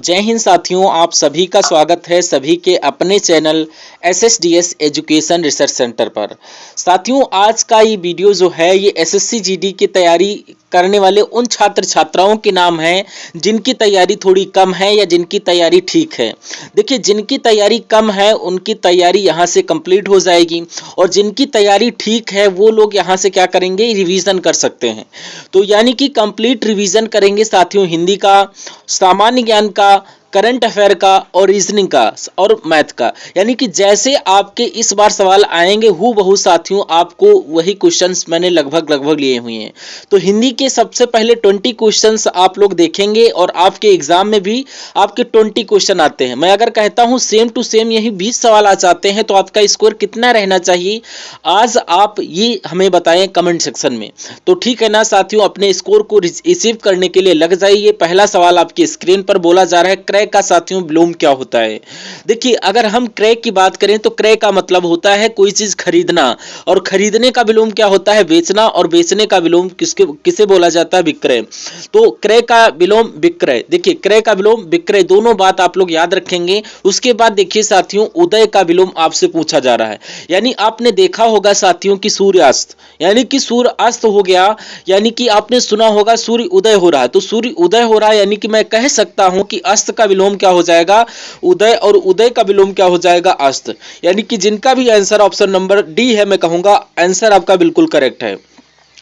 जय हिंद साथियों, आप सभी का स्वागत है सभी के अपने channel SSDS education research centre पर। साथियों, आज का ये वीडियो जो है ये SSC GD की तैयारी करने वाले उन छात्र छात्राओं के नाम है जिनकी तैयारी थोड़ी कम है या जिनकी तैयारी ठीक है। देखिए, जिनकी तैयारी कम है उनकी तैयारी यहाँ से कंप्लीट हो जाएगी और जिनकी तैयारी ठीक है वो लोग यहाँ से क्या करेंगे, रिवीजन कर सकते हैं। तो यानी कि कंप्लीट रिवीजन करेंगे साथियों, हिंदी का, सामान्य ज्ञान का, करंट अफेयर का और रीजनिंग का और मैथ का। यानी कि जैसे आपके इस बार सवाल आएंगे हूबहू साथियों, आपको वही क्वेश्चंस मैंने लगभग लिए हुए हैं। तो हिंदी के सबसे पहले 20 क्वेश्चंस आप लोग देखेंगे और आपके एग्जाम में भी आपके 20 क्वेश्चन आते हैं। मैं अगर कहता हूं सेम टू सेम यही 20 सवाल आ जाते हैं तो आपका स्कोर कितना रहना चाहिए, आज आप ये हमें बताएं कमेंट सेक्शन में। तो ठीक है ना साथियों, अपने स्कोर को रिसीव करने के लिए लग जाइए। पहला सवाल आपकी स्क्रीन पर बोला जा रहा है, क्रय का साथियों विलोम क्या होता है। देखिए, अगर हम क्रय की बात करें तो क्रय का मतलब होता है कोई चीज खरीदना, और खरीदने का विलोम क्या होता है, बेचना, और बेचने का विलोम किसे बोला जाता है, विक्रय। तो क्रय का विलोम विक्रय। देखिए, क्रय का विलोम विक्रय, दोनों बात आप लोग याद रखेंगे। उसके बाद देखिए साथियों, उदय का विलोम आपसे पूछा जा रहा है। यानी आपने देखा होगा साथियों कि सूर्यास्त, यानी कि सूर्य अस्त हो गया, यानी कि आपने सुना होगा सूर्य उदय हो रहा है। तो सूर्य उदय हो रहा है यानी कि मैं कह सकता हूं कि अस्त का विलोम क्या हो जाएगा, उदय, और उदय का विलोम क्या हो जाएगा, अस्त। यानी कि जिनका भी आंसर ऑप्शन नंबर डी है, मैं कहूंगा आंसर आपका बिल्कुल करेक्ट है।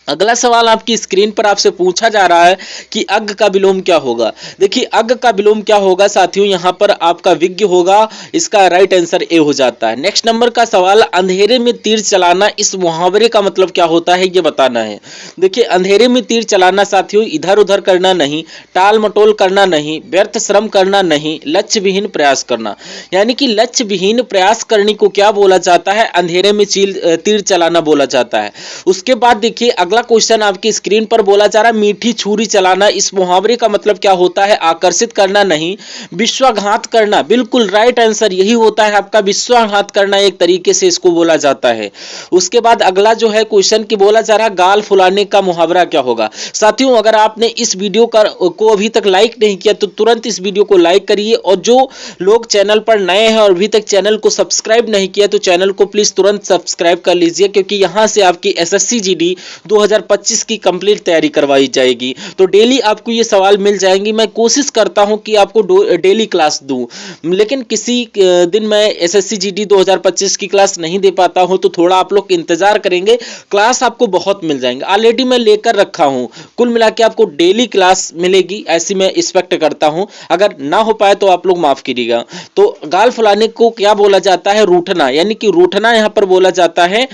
अगला सवाल आपकी स्क्रीन पर आपसे पूछा जा रहा है कि अग का विलोम क्या होगा। देखिए, अग का विलोम क्या होगा साथियों, यहां पर आपका विज्ञ होगा, इसका राइट आंसर ए हो जाता है। नेक्स्ट नंबर का सवाल, अंधेरे में तीर चलाना, इस मुहावरे का मतलब क्या होता है ये बताना है। देखिए, अंधेरे में तीर चलाना साथियों, इधर उधर करना नहीं, टाल मटोल करना नहीं, व्यर्थ श्रम करना नहीं, लक्ष्य विहीन प्रयास करना। यानी कि लक्ष्य विहीन प्रयास करने को क्या बोला जाता है, अंधेरे में तीर चलाना बोला जाता है। उसके बाद देखिए, अगला क्वेश्चन आपकी स्क्रीन पर बोला जा रहा है, मीठी छुरी चलाना, इस मुहावरे का मतलब क्या होता है, आकर्षित करना नहीं, विश्वासघात करना। बिल्कुल राइट आंसर यही होता है आपका, विश्वासघात करना एक तरीके से इसको बोला जाता है। उसके बाद अगला जो है क्वेश्चन की बोला जा रहा है, गाल फुलाने का मुहावरा क्या होगा। साथियों, अगर आपने इस वीडियो को अभी तक लाइक नहीं किया तो तुरंत इस वीडियो को लाइक करिए, और जो लोग चैनल पर नए हैं और अभी तक चैनल को सब्सक्राइब नहीं किया तो चैनल को प्लीज तुरंत सब्सक्राइब कर लीजिए, क्योंकि यहां से आपकी SSC GD 2025 की कंप्लीट तैयारी करवाई जाएगी। तो डेली आपको ये सवाल मिल जाएंगे। मैं कोशिश करता हूं कि आपको डेली क्लास दूं, लेकिन किसी दिन मैं SSC GD 2025 की क्लास नहीं दे पाता हूं, तो थोड़ा आप लोग इंतजार करेंगे, क्लास आपको बहुत मिल जाएंगे। ऑलरेडी मैं लेकर रखा हूं, कुल मिला के आपको डेली क्लास मिलेगी, ऐसी मैं एक्सपेक्ट करता हूं। अगर ना हो पाए तो आप लोग माफ कीजिएगा। तो गाल फुलाने को क्या बोला जाता है, रूठना। यानी कि रूठना यहां पर बोला जाता है,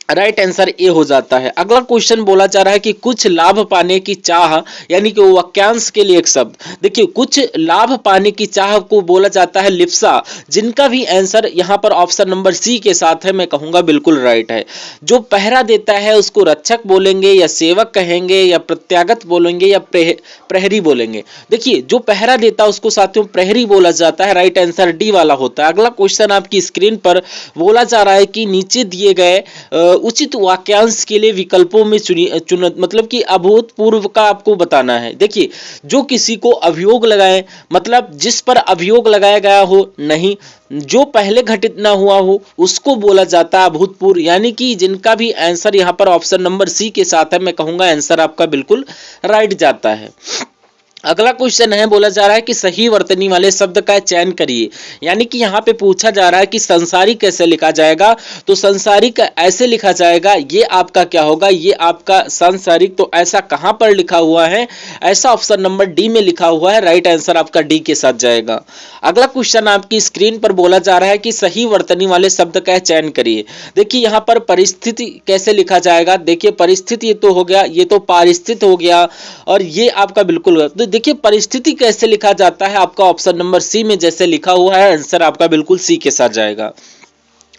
राइट आंसर ए हो जाता है। अगला क्वेश्चन बोला जा रहा है कि कुछ लाभ पाने की चाह, यानी कि वाक्यांश के लिए एक शब्द। देखिए, कुछ लाभ पाने की चाह को बोला जाता है लिप्सा, जिनका भी आंसर यहां पर ऑप्शन नंबर सी के साथ है, मैं कहूंगा बिल्कुल राइट है। जो पहरा देता है उसको रक्षक बोलेंगे, या सेवक कहेंगे, या प्रत्यागत बोलेंगे, या प्रहरी बोलेंगे। देखिए, जो पहरा देता है उसको साथियों प्रहरी बोला जाता है, राइट आंसर डी वाला होता है। अगला क्वेश्चन आपकी स्क्रीन पर बोला जा रहा है कि नीचे दिए गए उचित वाक्यांश के लिए विकल्पों में चुन, मतलब कि अभूतपूर्व का आपको बताना है। देखिए, जो किसी को अभियोग लगाए, मतलब जिस पर अभियोग लगाया गया हो, नहीं, जो पहले घटित ना हुआ हो उसको बोला जाता है अभूतपूर्व। यानी कि जिनका भी आंसर यहां पर ऑप्शन नंबर सी के साथ है, मैं कहूंगा आंसर आपका बिल्कुल राइट जाता है। अगला क्वेश्चन है, बोला जा रहा है कि सही वर्तनी वाले शब्द का चयन करिए। यानी कि यहां पे पूछा जा रहा है कि संसारिक कैसे लिखा जाएगा। तो संसारिक ऐसे लिखा जाएगा, ये आपका क्या होगा, ये आपका संसारिक। तो ऐसा कहां पर लिखा हुआ है, ऐसा ऑप्शन नंबर डी में लिखा हुआ है, राइट आंसर आपका डी के साथ जाएगा। अगला क्वेश्चन आपकी स्क्रीन पर बोला जा रहा है कि सही वर्तनी वाले शब्द का चयन करिए। देखिए, यहां पर परिस्थिति कैसे लिखा जाएगा। देखिए, परिस्थिति ये तो हो गया, ये तो पारिस्थित हो गया, और ये आपका बिल्कुल। देखिए, परिस्थिति कैसे लिखा जाता है, आपका ऑप्शन नंबर सी में जैसे लिखा हुआ है, आंसर आपका बिल्कुल सी के साथ जाएगा।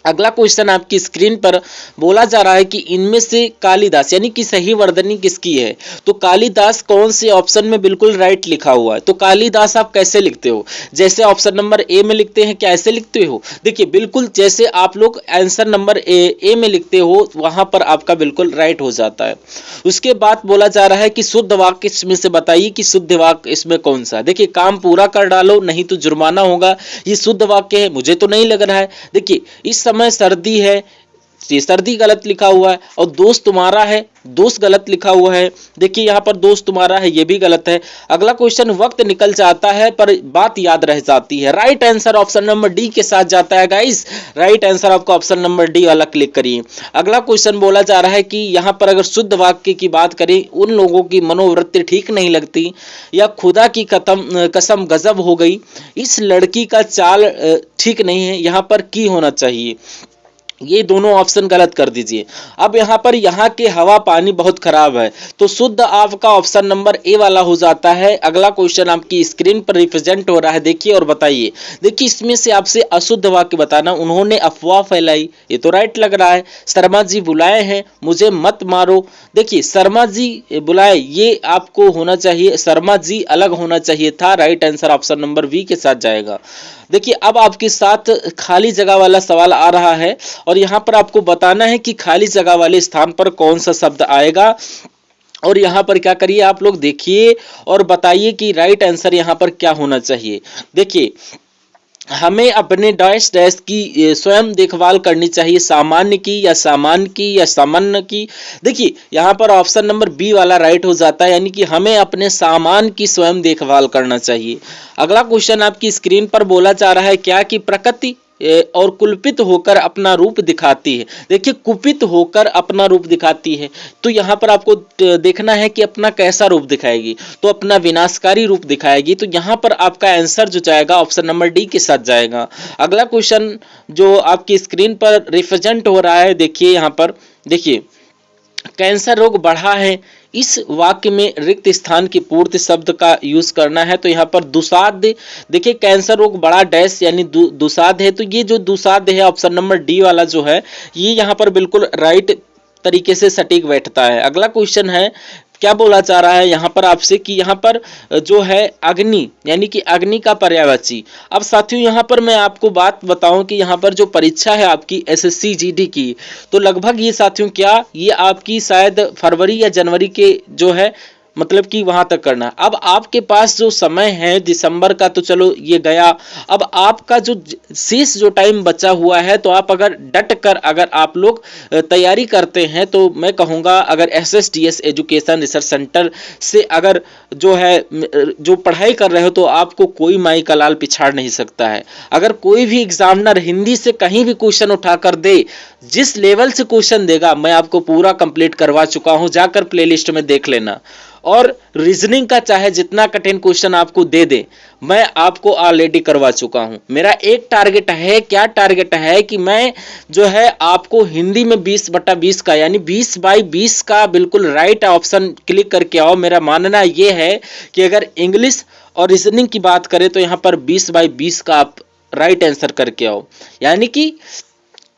अगला क्वेश्चन आपकी स्क्रीन पर बोला जा रहा है कि इनमें से कालिदास यानी कि सही वर्तनी किसकी है। तो कालिदास कौन से ऑप्शन में बिल्कुल राइट लिखा हुआ है। तो कालिदास आप कैसे लिखते हो, जैसे ऑप्शन नंबर ए में लिखते हैं क्या ऐसे लिखते हो। देखिए बिल्कुल जैसे आप लोग आंसर नंबर ए में लिखते हो वहां पर आपका बिल्कुल राइट हो जाता है। उसके बाद बोला जा रहा है कि शुद्ध वाक्य इसमें से बताइए कि शुद्ध वाक्य इसमें कौन सा। देखिए काम पूरा कर डालो नहीं तो जुर्माना होगा, ये शुद्ध वाक्य है मुझे तो नहीं लग रहा है। देखिए इस समय सर्दी है, ये सर्दी गलत लिखा हुआ है, और दोस्त तुम्हारा है दोस्त गलत लिखा हुआ है। देखिए यहाँ पर दोस्त तुम्हारा है ये भी गलत है। अगला क्वेश्चन वक्त निकल जाता है पर बात याद रह जाती है। Right answer option number D के साथ जाता है गाइस, राइट आंसर आपको ऑप्शन नंबर डी वाला क्लिक करिए। अगला क्वेश्चन बोला जा रहा है कि यहाँ पर अगर शुद्ध वाक्य की बात करें, उन लोगों की मनोवृत्ति ठीक नहीं लगती या खुदा की कसम गजब हो गई, इस लड़की का चाल ठीक नहीं है, यहाँ पर की होना चाहिए। ये दोनों ऑप्शन गलत कर दीजिए। अब यहाँ पर यहाँ के हवा पानी बहुत खराब है, तो शुद्ध आपका ऑप्शन नंबर ए वाला हो जाता है। अगला क्वेश्चन आपकी स्क्रीन पर रिप्रेजेंट हो रहा है, देखिए और बताइए। देखिए इसमें से आपसे अशुद्ध वाक्य बताना। उन्होंने अफवाह फैलाई, ये तो राइट लग रहा है। शर्मा जी बुलाए हैं मुझे मत मारो, देखिए शर्मा जी बुलाए ये आपको होना चाहिए, शर्मा जी अलग होना चाहिए था। Right answer option number B के साथ जाएगा। देखिए अब आपके साथ खाली जगह वाला सवाल आ रहा है और यहाँ पर आपको बताना है कि खाली जगह वाले स्थान पर कौन सा शब्द आएगा। और यहाँ पर क्या करिए आप लोग देखिए और बताइए कि राइट आंसर यहाँ पर क्या होना चाहिए। देखिए हमें अपने डैश डैश की स्वयं देखभाल करनी चाहिए, सामान्य की या सामान्य की या सामान्य की। देखिए यहाँ पर ऑप्शन नंबर बी वाला राइट हो जाता है, यानी कि हमें अपने सामान की स्वयं देखभाल करना चाहिए। अगला क्वेश्चन आपकी स्क्रीन पर बोला जा रहा है क्या कि प्रकृति और कुपित होकर अपना रूप दिखाती है। देखिए कुपित होकर अपना रूप दिखाती है, तो यहाँ पर आपको देखना है कि अपना कैसा रूप दिखाएगी, तो अपना विनाशकारी रूप दिखाएगी। तो यहाँ पर आपका आंसर जो जाएगा ऑप्शन नंबर डी के साथ जाएगा। अगला क्वेश्चन जो आपकी स्क्रीन पर रिप्रेजेंट हो रहा है, देखिए यहाँ पर देखिए कैंसर रोग बढ़ा है, इस वाक्य में रिक्त स्थान की पूर्ति शब्द का यूज करना है। तो यहाँ पर दुसाध, देखिए कैंसर रोग बड़ा डैश यानी दुसाध है, तो ये जो दुसाध है ऑप्शन नंबर डी वाला जो है ये यहाँ पर बिल्कुल राइट तरीके से सटीक बैठता है। अगला क्वेश्चन है क्या बोला जा रहा है यहाँ पर आपसे कि यहाँ पर जो है अग्नि यानी कि अग्नि का पर्यायवाची। अब साथियों यहाँ पर मैं आपको बात बताऊं कि यहाँ पर जो परीक्षा है आपकी एसएससी जीडी की, तो लगभग ये साथियों क्या ये आपकी शायद फरवरी या जनवरी के जो है मतलब कि वहां तक करना। अब आपके पास जो समय है दिसंबर का तो चलो ये गया, अब आपका जो शेष जो टाइम बचा हुआ है तो आप अगर डट कर अगर आप लोग तैयारी करते हैं तो मैं कहूँगा अगर एसएसडीएस एजुकेशन रिसर्च सेंटर से अगर जो है जो पढ़ाई कर रहे हो तो आपको कोई माई का लाल पिछाड़ नहीं सकता है। अगर कोई भी एग्जामिनर हिंदी से कहीं भी क्वेश्चन उठा कर दे, जिस लेवल से क्वेश्चन देगा मैं आपको पूरा कंप्लीट करवा चुका हूं, जाकर प्लेलिस्ट में देख लेना। और रीजनिंग का चाहे जितना कठिन क्वेश्चन आपको दे दे मैं आपको ऑलरेडी करवा चुका हूं। मेरा एक टारगेट है, क्या टारगेट है कि मैं जो है आपको हिंदी में 20/20 का यानी 20/20 का बिल्कुल राइट ऑप्शन क्लिक करके आओ। मेरा मानना यह है कि अगर इंग्लिश और रीजनिंग की बात करें तो यहाँ पर 20/20 का आप राइट आंसर करके आओ, यानी कि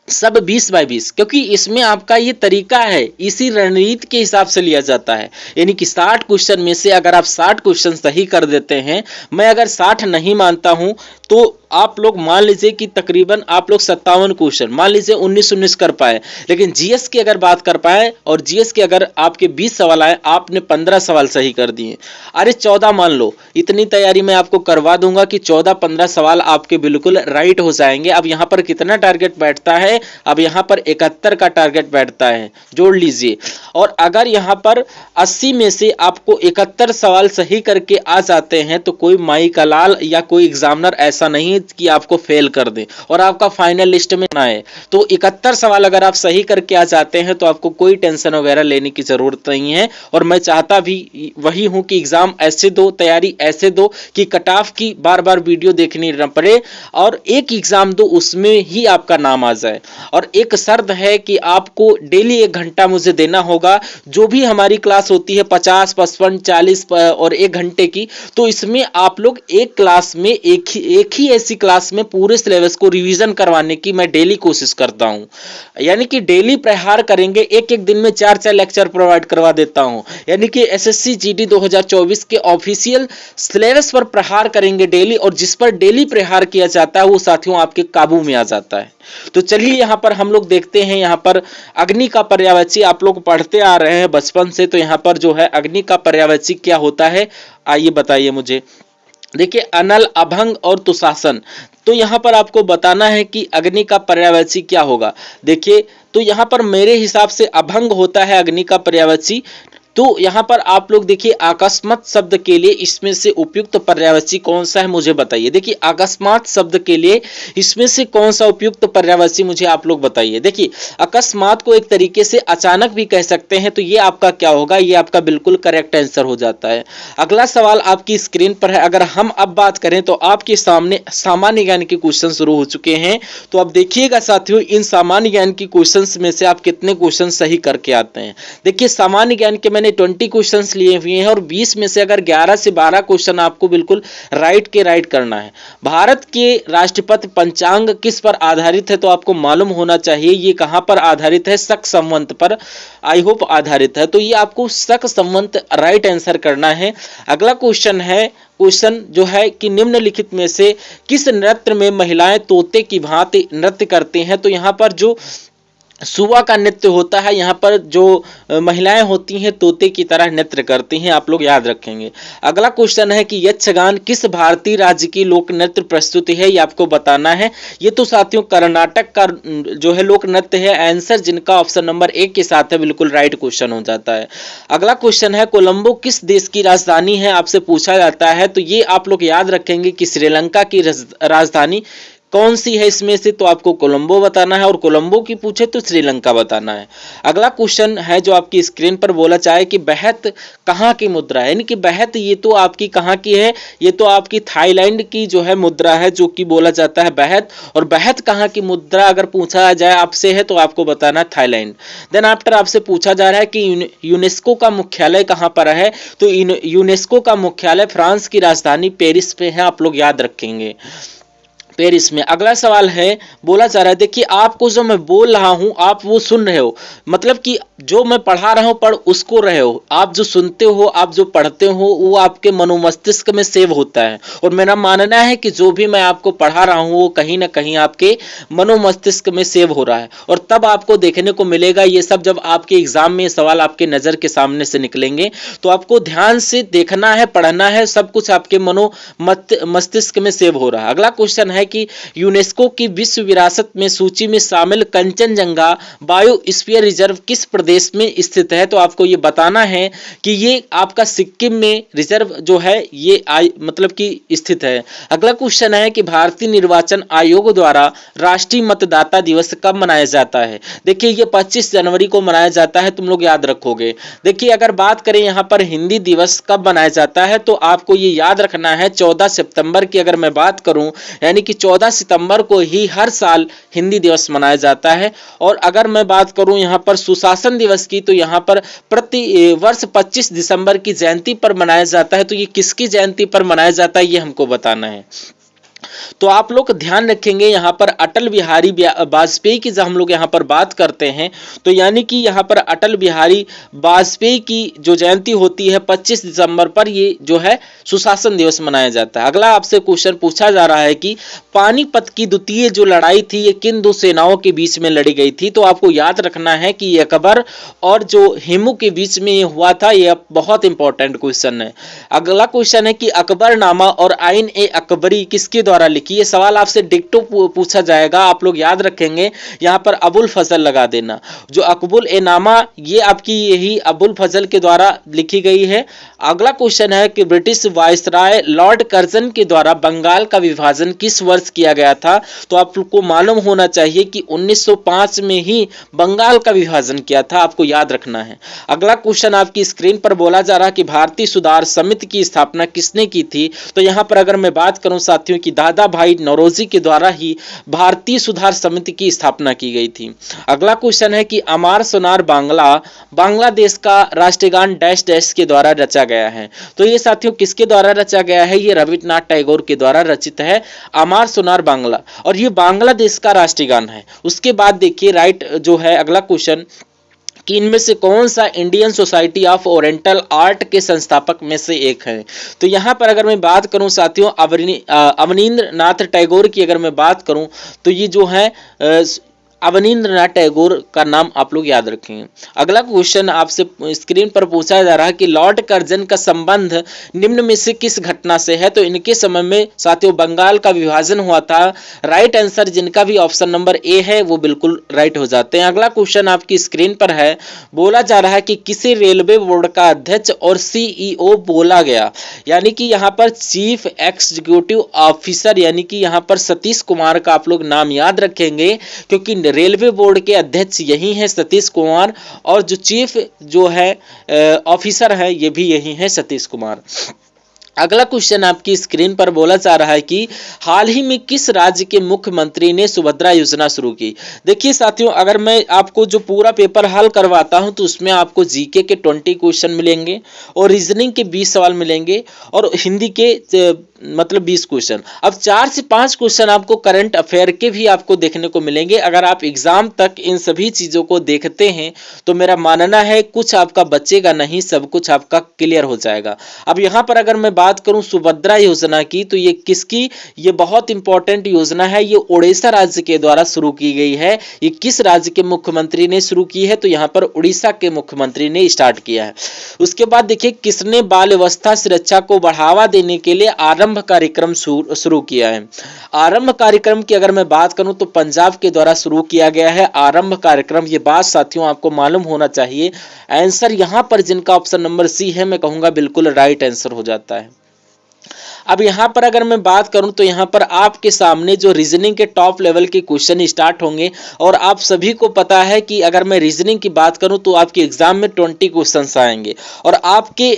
सब 20/20, क्योंकि इसमें आपका ये तरीका है, इसी रणनीति के हिसाब से लिया जाता है। यानी कि 60 क्वेश्चन में से अगर आप 60 क्वेश्चन सही कर देते हैं, मैं अगर 60 नहीं मानता हूं तो आप लोग मान लीजिए कि तकरीबन आप लोग 57 क्वेश्चन मान लीजिए 19 कर पाए, लेकिन जीएस की अगर बात कर पाए और जीएस के अगर आपके 20 सवाल आए आपने 15 सवाल सही कर दिए, अरे 14 मान लो, इतनी तैयारी मैं आपको करवा दूंगा कि 14-15 सवाल आपके बिल्कुल राइट हो जाएंगे। अब यहाँ पर कितना टारगेट बैठता है, अब यहाँ पर 71 का टारगेट बैठता है, जोड़ लीजिए। और अगर यहाँ पर 80 में से आपको 71 सवाल सही करके आ जाते हैं तो कोई माई का लाल या कोई एग्जामिनर ऐसा नहीं कि आपको फेल कर दे और आपका फाइनल लिस्ट में ना आए। तो 71 सवाल अगर आप सही करके आ जाते हैं तो आपको कोई टेंशन वगैरह लेने की जरूरत नहीं है। और मैं चाहता भी वही हूं कि एग्जाम ऐसे दो, तैयारी ऐसे दो कि कट ऑफ की बार बार वीडियो देखनी न पड़े और एक एग्जाम दो उसमें ही आपका नाम आ जाए। और एक शर्त है कि आपको डेली 1 घंटा मुझे देना होगा। जो भी हमारी क्लास होती है 50, 55, 40 और 1 घंटे की, तो इसमें आप लोग एक क्लास में एक ही ऐसी क्लास में पूरे सिलेबस को रिवीजन करवाने की मैं डेली कोशिश करता हूं। यानी कि डेली प्रहार करेंगे, एक एक दिन में 4-4 लेक्चर प्रोवाइड करवा देता हूं। यानी कि एसएससी जीडी 2024 के ऑफिशियल सिलेबस पर प्रहार करेंगे डेली, और जिस पर डेली प्रहार किया जाता है वो साथियों आपके काबू में आ जाता है। तो चलिए यहाँ पर हम लोग देखते हैं, यहाँ पर अग्नि का पर्यायवाची आप लोग पढ़ते आ रहे हैं बचपन से, तो यहाँ पर जो है अग्नि का पर्यायवाची क्या होता है, आइए बताइए मुझे। देखिए अनल, अभंग और तुशासन, तो यहाँ पर आपको बताना है कि अग्नि का पर्यायवाची क्या होगा। देखिए तो यहाँ पर मेरे हिसाब से अभंग होता है अग्नि का पर्यायवाची। तो यहाँ पर आप लोग देखिए अकस्मात शब्द के लिए इसमें से उपयुक्त पर्यायवाची कौन सा है मुझे बताइए। देखिए अकस्मात शब्द के लिए इसमें से कौन सा उपयुक्त पर्यायवाची मुझे आप लोग बताइए। देखिए अकस्मात को एक तरीके से अचानक भी कह सकते हैं, तो ये आपका क्या होगा, ये आपका बिल्कुल करेक्ट आंसर हो जाता है। अगला सवाल आपकी स्क्रीन पर है। अगर हम अब बात करें तो आपके सामने सामान्य ज्ञान के क्वेश्चन शुरू हो चुके हैं। तो अब देखिएगा साथियों, इन सामान्य ज्ञान की क्वेश्चन में से आप कितने क्वेश्चन सही करके आते हैं। देखिए सामान्य ज्ञान के मैंने 20 क्वेश्चंस लिए हुए हैं, और 20 में से अगर 11 से 12 क्वेश्चन आपको बिल्कुल राइट के राइट करना है। भारत के राष्ट्रपति पंचांग किस पर आधारित है, तो आपको मालूम होना चाहिए ये कहां पर आधारित है, शक संवत पर आई होप आधारित है। तो ये आपको शक संवत राइट आंसर करना है। अगला क्वेश्चन है, क्वेश्चन जो है कि निम्नलिखित में से किस नृत्य में महिलाएं तोते की भांति नृत्य करती हैं। तो यहाँ पर जो सुवा का नृत्य होता है, यहाँ पर जो महिलाएं होती हैं तोते की तरह नृत्य करती हैं, आप लोग याद रखेंगे। अगला क्वेश्चन है कि यक्षगान किस भारतीय राज्य की लोक नृत्य प्रस्तुति है, ये आपको बताना है। ये तो साथियों कर्नाटक का जो है लोक नृत्य है। आंसर जिनका ऑप्शन नंबर 1 के साथ है बिल्कुल राइट क्वेश्चन हो जाता है। अगला क्वेश्चन है कोलंबो किस देश की राजधानी है, आपसे पूछा जाता है। तो ये आप लोग याद रखेंगे कि श्रीलंका की राजधानी कौन सी है इसमें से, तो आपको कोलंबो बताना है, और कोलंबो की पूछे तो श्रीलंका बताना है। अगला क्वेश्चन है जो आपकी स्क्रीन पर बोला चाहे कि बेहत कहाँ की मुद्रा है, यानी कि बेहत ये तो आपकी कहाँ की है, ये तो आपकी थाईलैंड की जो है मुद्रा है जो कि बोला जाता है बेहत। और बेहत कहाँ की मुद्रा अगर पूछा जाए आपसे है तो आपको बताना है थाईलैंड। देन आफ्टर आपसे पूछा जा रहा है कि यूनेस्को का मुख्यालय कहाँ पर है, तो यूनेस्को का मुख्यालय फ्रांस की राजधानी पेरिस पे है, आप लोग याद रखेंगे पेरिस में। अगला सवाल है, बोला जा रहा है देखिए आपको जो मैं बोल रहा हूं आप वो सुन रहे हो, मतलब कि जो मैं पढ़ा रहा हूं पढ़ उसको रहे हो, आप जो सुनते हो आप जो पढ़ते हो वो आपके मनोमस्तिष्क में सेव होता है। और मेरा मानना है कि जो भी मैं आपको पढ़ा रहा हूं वो कहीं ना कहीं आपके मनोमस्तिष्क में सेव हो रहा है, और तब आपको देखने को मिलेगा ये सब जब आपके एग्जाम में सवाल आपके नजर के सामने से निकलेंगे। तो आपको ध्यान से देखना है, पढ़ना है, सब कुछ आपके मस्तिष्क में सेव हो रहा है। अगला क्वेश्चन है कि यूनेस्को की विश्व विरासत में सूची में शामिल कंचनजंगा बायोस्फीयर रिजर्व किस प्रदेश में स्थित है, तो आपको ये बताना है कि ये आपका सिक्किम में रिजर्व जो है ये मतलब कि स्थित है। अगला क्वेश्चन है कि भारतीय निर्वाचन आयोग द्वारा राष्ट्रीय मतदाता दिवस कब मनाया जाता है। देखिए ये 25 जनवरी को मनाया जाता है, तुम लोग याद रखोगे। देखिए अगर बात करें यहाँ पर हिंदी दिवस कब मनाया जाता है, तो आपको ये याद रखना है 14 सितंबर की अगर मैं बात करूं, यानी कि 14 सितंबर को ही हर साल हिंदी दिवस मनाया जाता है। और अगर मैं बात करूं यहां पर सुशासन दिवस की, तो यहां पर प्रति वर्ष 25 दिसंबर की जयंती पर मनाया जाता है। तो ये किसकी जयंती पर मनाया जाता है ये हमको बताना है। तो आप लोग ध्यान रखेंगे यहाँ पर अटल बिहारी वाजपेयी की जब हम लोग यहाँ पर बात करते हैं, तो यानी कि यहाँ पर अटल बिहारी वाजपेयी की जो जयंती होती है 25 दिसंबर पर, ये जो है सुशासन दिवस मनाया जाता है। अगला आपसे क्वेश्चन पूछा जा रहा है कि पानीपत की द्वितीय जो लड़ाई थी ये किन दो सेनाओं के बीच में लड़ी गई थी, तो आपको याद रखना है कि अकबर और जो हिमू के बीच में ये हुआ था। ये बहुत इंपॉर्टेंट क्वेश्चन है। अगला क्वेश्चन है कि अकबरनामा और आइन ए अकबरी किसके द्वारा लिखी, ये सवाल आपसे डिक्टो पूछा जाएगा, आप लोग याद रखेंगे। यहां पर अबुल फजल लगा देना। जो अकबुल ए नामा ये आपकी यही अबुल फजल के द्वारा लिखी गई है। अगला क्वेश्चन है कि ब्रिटिश वायसराय लॉर्ड कर्जन के द्वारा बंगाल का विभाजन किस वर्ष किया गया था। तो आपको मालूम होना चाहिए कि 1905 में ही बंगाल का विभाजन किया था, आपको याद रखना है। अगला क्वेश्चन आपकी स्क्रीन पर बोला जा रहा है कि भारतीय सुधार समिति की स्थापना किसने की थी। तो यहाँ पर अगर मैं बात करूं साथियों कि दादा भाई नौरोजी के द्वारा ही भारतीय सुधार समिति की स्थापना की गई थी। अगला क्वेश्चन है कि अमार सोनार बांग्ला बांग्लादेश का राष्ट्रगान डैश डैश के द्वारा रचा गया है। तो ये साथियों किसके द्वारा रचा गया है, ये रविन्द्रनाथ टैगोर के द्वारा रचित है अमार सोनार बांग्ला, और ये बांग्लादेश का राष्ट्रगान है। उसके बाद देखिए राइट जो है अगला क्वेश्चन कि इनमें से कौन सा Indian society of oriental art के संस्थापक में से एक है। तो यहाँ पर अगर मैं बात करूं साथियों अवनींद्र नाथ टैगोर की अगर मैं बात करूं तो ये जो है अवनींद्रनाथ टैगोर का नाम आप लोग याद रखेंगे। अगला क्वेश्चन आपसे स्क्रीन पर पूछा जा रहा है कि लॉर्ड कर्जन का संबंध निम्न में से किस घटना से है। तो इनके समय में साथियों बंगाल का विभाजन हुआ था। राइट आंसर जिनका भी ऑप्शन नंबर ए है वो बिल्कुल राइट हो जाते हैं। अगला क्वेश्चन आपकी स्क्रीन पर है, बोला जा रहा है कि किसी रेलवे बोर्ड का अध्यक्ष और सीईओ बोला गया, यानी कि यहाँ पर चीफ एग्जीक्यूटिव ऑफिसर यानी कि यहाँ पर सतीश कुमार का आप लोग नाम याद रखेंगे, क्योंकि रेलवे बोर्ड के अध्यक्ष यही हैं सतीश कुमार, और जो चीफ जो है ऑफिसर है ये भी यही है सतीश कुमार। अगला क्वेश्चन आपकी स्क्रीन पर बोला जा रहा है कि हाल ही में किस राज्य के मुख्यमंत्री ने सुभद्रा योजना शुरू की। देखिए साथियों अगर मैं आपको जो पूरा पेपर हल करवाता हूं तो उसमें आपको जीके के 20 क्वेश्चन मिलेंगे और रीजनिंग के 20 सवाल मिलेंगे और हिंदी के मतलब 20 क्वेश्चन। अब 4 से 5 क्वेश्चन आपको करंट अफेयर के भी आपको देखने को मिलेंगे। अगर आप एग्जाम तक इन सभी चीजों को देखते हैं तो मेरा मानना है कुछ आपका बचेगा नहीं, सब कुछ आपका क्लियर हो जाएगा। अब यहाँ पर अगर मैं बात करूं सुभद्रा योजना की तो ये किसकी, ये बहुत इंपॉर्टेंट योजना है, ये उड़ीसा राज्य के द्वारा शुरू की गई है। ये किस राज्य के मुख्यमंत्री ने शुरू की है, तो यहाँ पर उड़ीसा के मुख्यमंत्री ने स्टार्ट किया है। उसके बाद देखिए किसने बाल अवस्था सुरक्षा को बढ़ावा देने के लिए आरंभ कार्यक्रम शुरू किया है। आरंभ कार्यक्रम की अगर मैं बात करूं तो पंजाब के द्वारा शुरू किया गया है आरंभ कार्यक्रम। ये बात साथियों आपको मालूम होना चाहिए। आंसर यहां पर जिनका ऑप्शन नंबर सी है मैं कहूंगा बिल्कुल राइट आंसर हो जाता है। अब यहाँ पर अगर मैं बात करूं तो यहाँ पर आपके सामने जो रीजनिंग के टॉप लेवल के क्वेश्चन स्टार्ट होंगे और आप सभी को पता है कि अगर मैं रीजनिंग की बात करूं तो आपके एग्जाम में 20 क्वेश्चंस आएंगे और आपके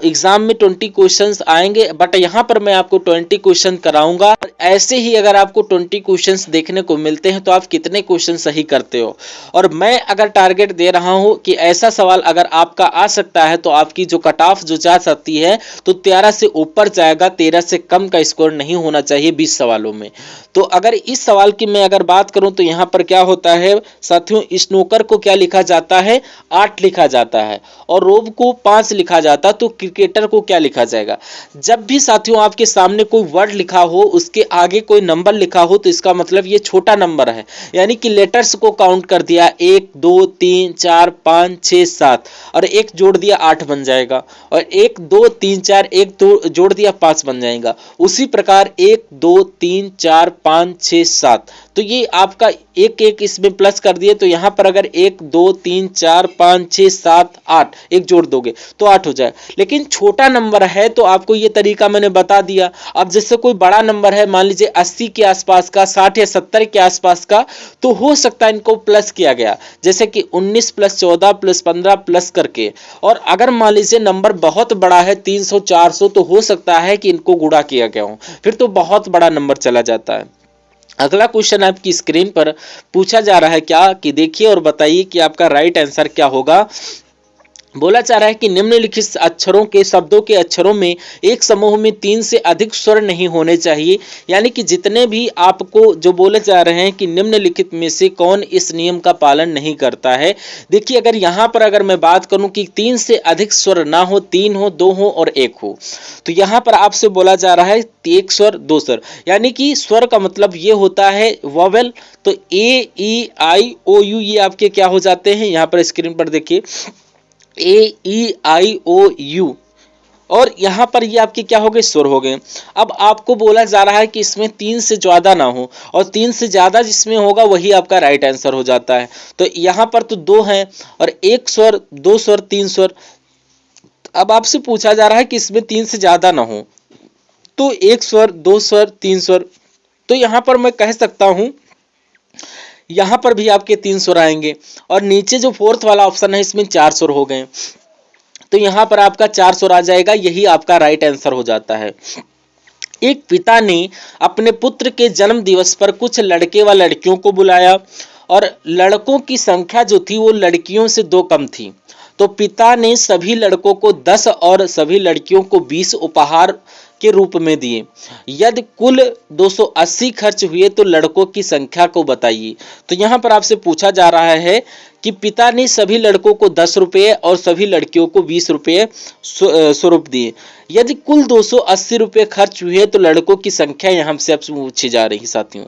एग्जाम में 20 क्वेश्चंस आएंगे, बट यहाँ पर मैं आपको 20 क्वेश्चन कराऊंगा। ऐसे ही अगर आपको 20 क्वेश्चंस देखने को मिलते हैं तो आप कितने क्वेश्चन सही करते हो, और मैं अगर टारगेट दे रहा हूं कि ऐसा सवाल अगर आपका आ सकता है तो आपकी जो कट ऑफ जो जा सकती है तो 13 से ऊपर जाएगा, 13 से कम का स्कोर नहीं होना चाहिए 20 सवालों में। तो अगर इस सवाल की मैं अगर बात करूं तो यहां पर क्या होता है साथियों, स्नूकर को क्या लिखा जाता है 8 लिखा जाता है और रोब को 5 लिखा जाता है, तो क्रिकेटर को क्या लिखा जाएगा। जब भी साथियों आपके सामने कोई वर्ड लिखा हो उसके आगे कोई नंबर लिखा हो तो इसका मतलब ये छोटा नंबर है, यानी कि लेटर्स को काउंट कर दिया 1 2 3 4 5 6 7 और एक जोड़ दिया 8 बन जाएगा, और 1 2 3 4 एक जोड़ दिया 5 बन जाएगा। उसी प्रकार 1 2 3 4 5 6 7, तो ये आपका एक एक इसमें प्लस कर दिए तो यहाँ पर अगर 1 2 3 4 5 6 7 8 एक जोड़ दोगे तो 8 हो जाए। लेकिन छोटा नंबर है तो आपको ये तरीका मैंने बता दिया। अब जैसे कोई बड़ा नंबर है मान लीजिए 80 के आसपास का, 60 या 70 के आसपास का, तो हो सकता है इनको प्लस किया गया, जैसे कि 19 + 14 + 15 प्लस करके। और अगर मान लीजिए नंबर बहुत बड़ा है 300 400 तो हो सकता है कि इनको गुणा किया गया हो, फिर तो बहुत बड़ा नंबर चला जाता है। अगला क्वेश्चन आपकी स्क्रीन पर पूछा जा रहा है क्या कि देखिए और बताइए कि आपका राइट आंसर क्या होगा। बोला जा रहा है कि निम्नलिखित अक्षरों के शब्दों के अक्षरों में एक समूह में 3 से अधिक स्वर नहीं होने चाहिए, यानी कि जितने भी आपको जो बोले जा रहे हैं कि निम्नलिखित में से कौन इस नियम का पालन नहीं करता है। देखिए अगर यहाँ पर अगर मैं बात करूं कि 3 से अधिक स्वर ना हो, 3 हो, 2 हो और 1 हो, तो यहाँ पर आपसे बोला जा रहा है 1 स्वर 2 स्वर, यानी कि स्वर का मतलब ये होता है वोवेल। तो ए ई आई ओ यू ये आपके क्या हो जाते हैं, यहाँ पर स्क्रीन पर देखिए ए ई आई ओ यू, और यहां पर ये आपके क्या हो गए स्वर हो गए। अब आपको बोला जा रहा है कि इसमें 3 से ज्यादा ना हो, और 3 से ज्यादा जिसमें होगा वही आपका राइट आंसर हो जाता है। तो यहां पर तो 2 हैं और 1 स्वर 2 स्वर 3 स्वर। अब आपसे पूछा जा रहा है कि इसमें 3 से ज्यादा ना हो, तो 1 स्वर, 2 स्वर, 3 स्वर, तो यहां पर मैं कह सकता हूं यहां पर भी आपके 3 स्वर आएंगे। और नीचे जो फोर्थ वाला ऑप्शन है इसमें 4 स्वर हो गए, तो यहां पर आपका 4 स्वर आ जाएगा, यही आपका राइट आंसर हो जाता है। एक पिता ने अपने पुत्र के जन्म दिवस पर कुछ लड़के व लड़कियों को बुलाया और लड़कों की संख्या जो थी वो लड़कियों से 2 कम थी, तो पिता ने सभी लड़कों को 10 और सभी लड़कियों को 20 उपहार के रूप में दिए। यदि कुल 280 खर्च हुए तो लड़कों की संख्या को बताइए। तो यहाँ पर आपसे पूछा जा रहा है कि पिता ने सभी लड़कों को 10 रुपये और सभी लड़कियों को 20 रुपये स्वरूप दिए। यदि कुल 280 रुपये खर्च हुए तो लड़कों की संख्या यहाँ से आपसे पूछी जा रही साथियों।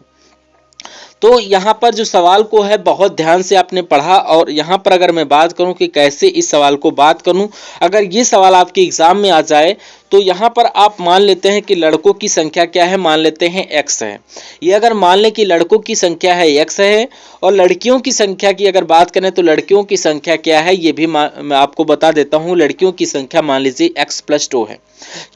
तो यहाँ पर जो सवाल को है बहुत ध्यान से आपने पढ़ा, और यहाँ पर अगर मैं बात करूँ कि कैसे इस सवाल को बात करूँ, अगर ये सवाल आपके एग्जाम में आ जाए तो यहाँ पर आप मान लेते हैं कि लड़कों की संख्या क्या है, मान लेते हैं x है। ये अगर मान लें कि लड़कों की संख्या है x है और लड़कियों की संख्या की अगर बात करें तो लड़कियों की संख्या क्या है, ये भी मैं आपको बता देता हूँ। लड़कियों की संख्या मान लीजिए x+2 है।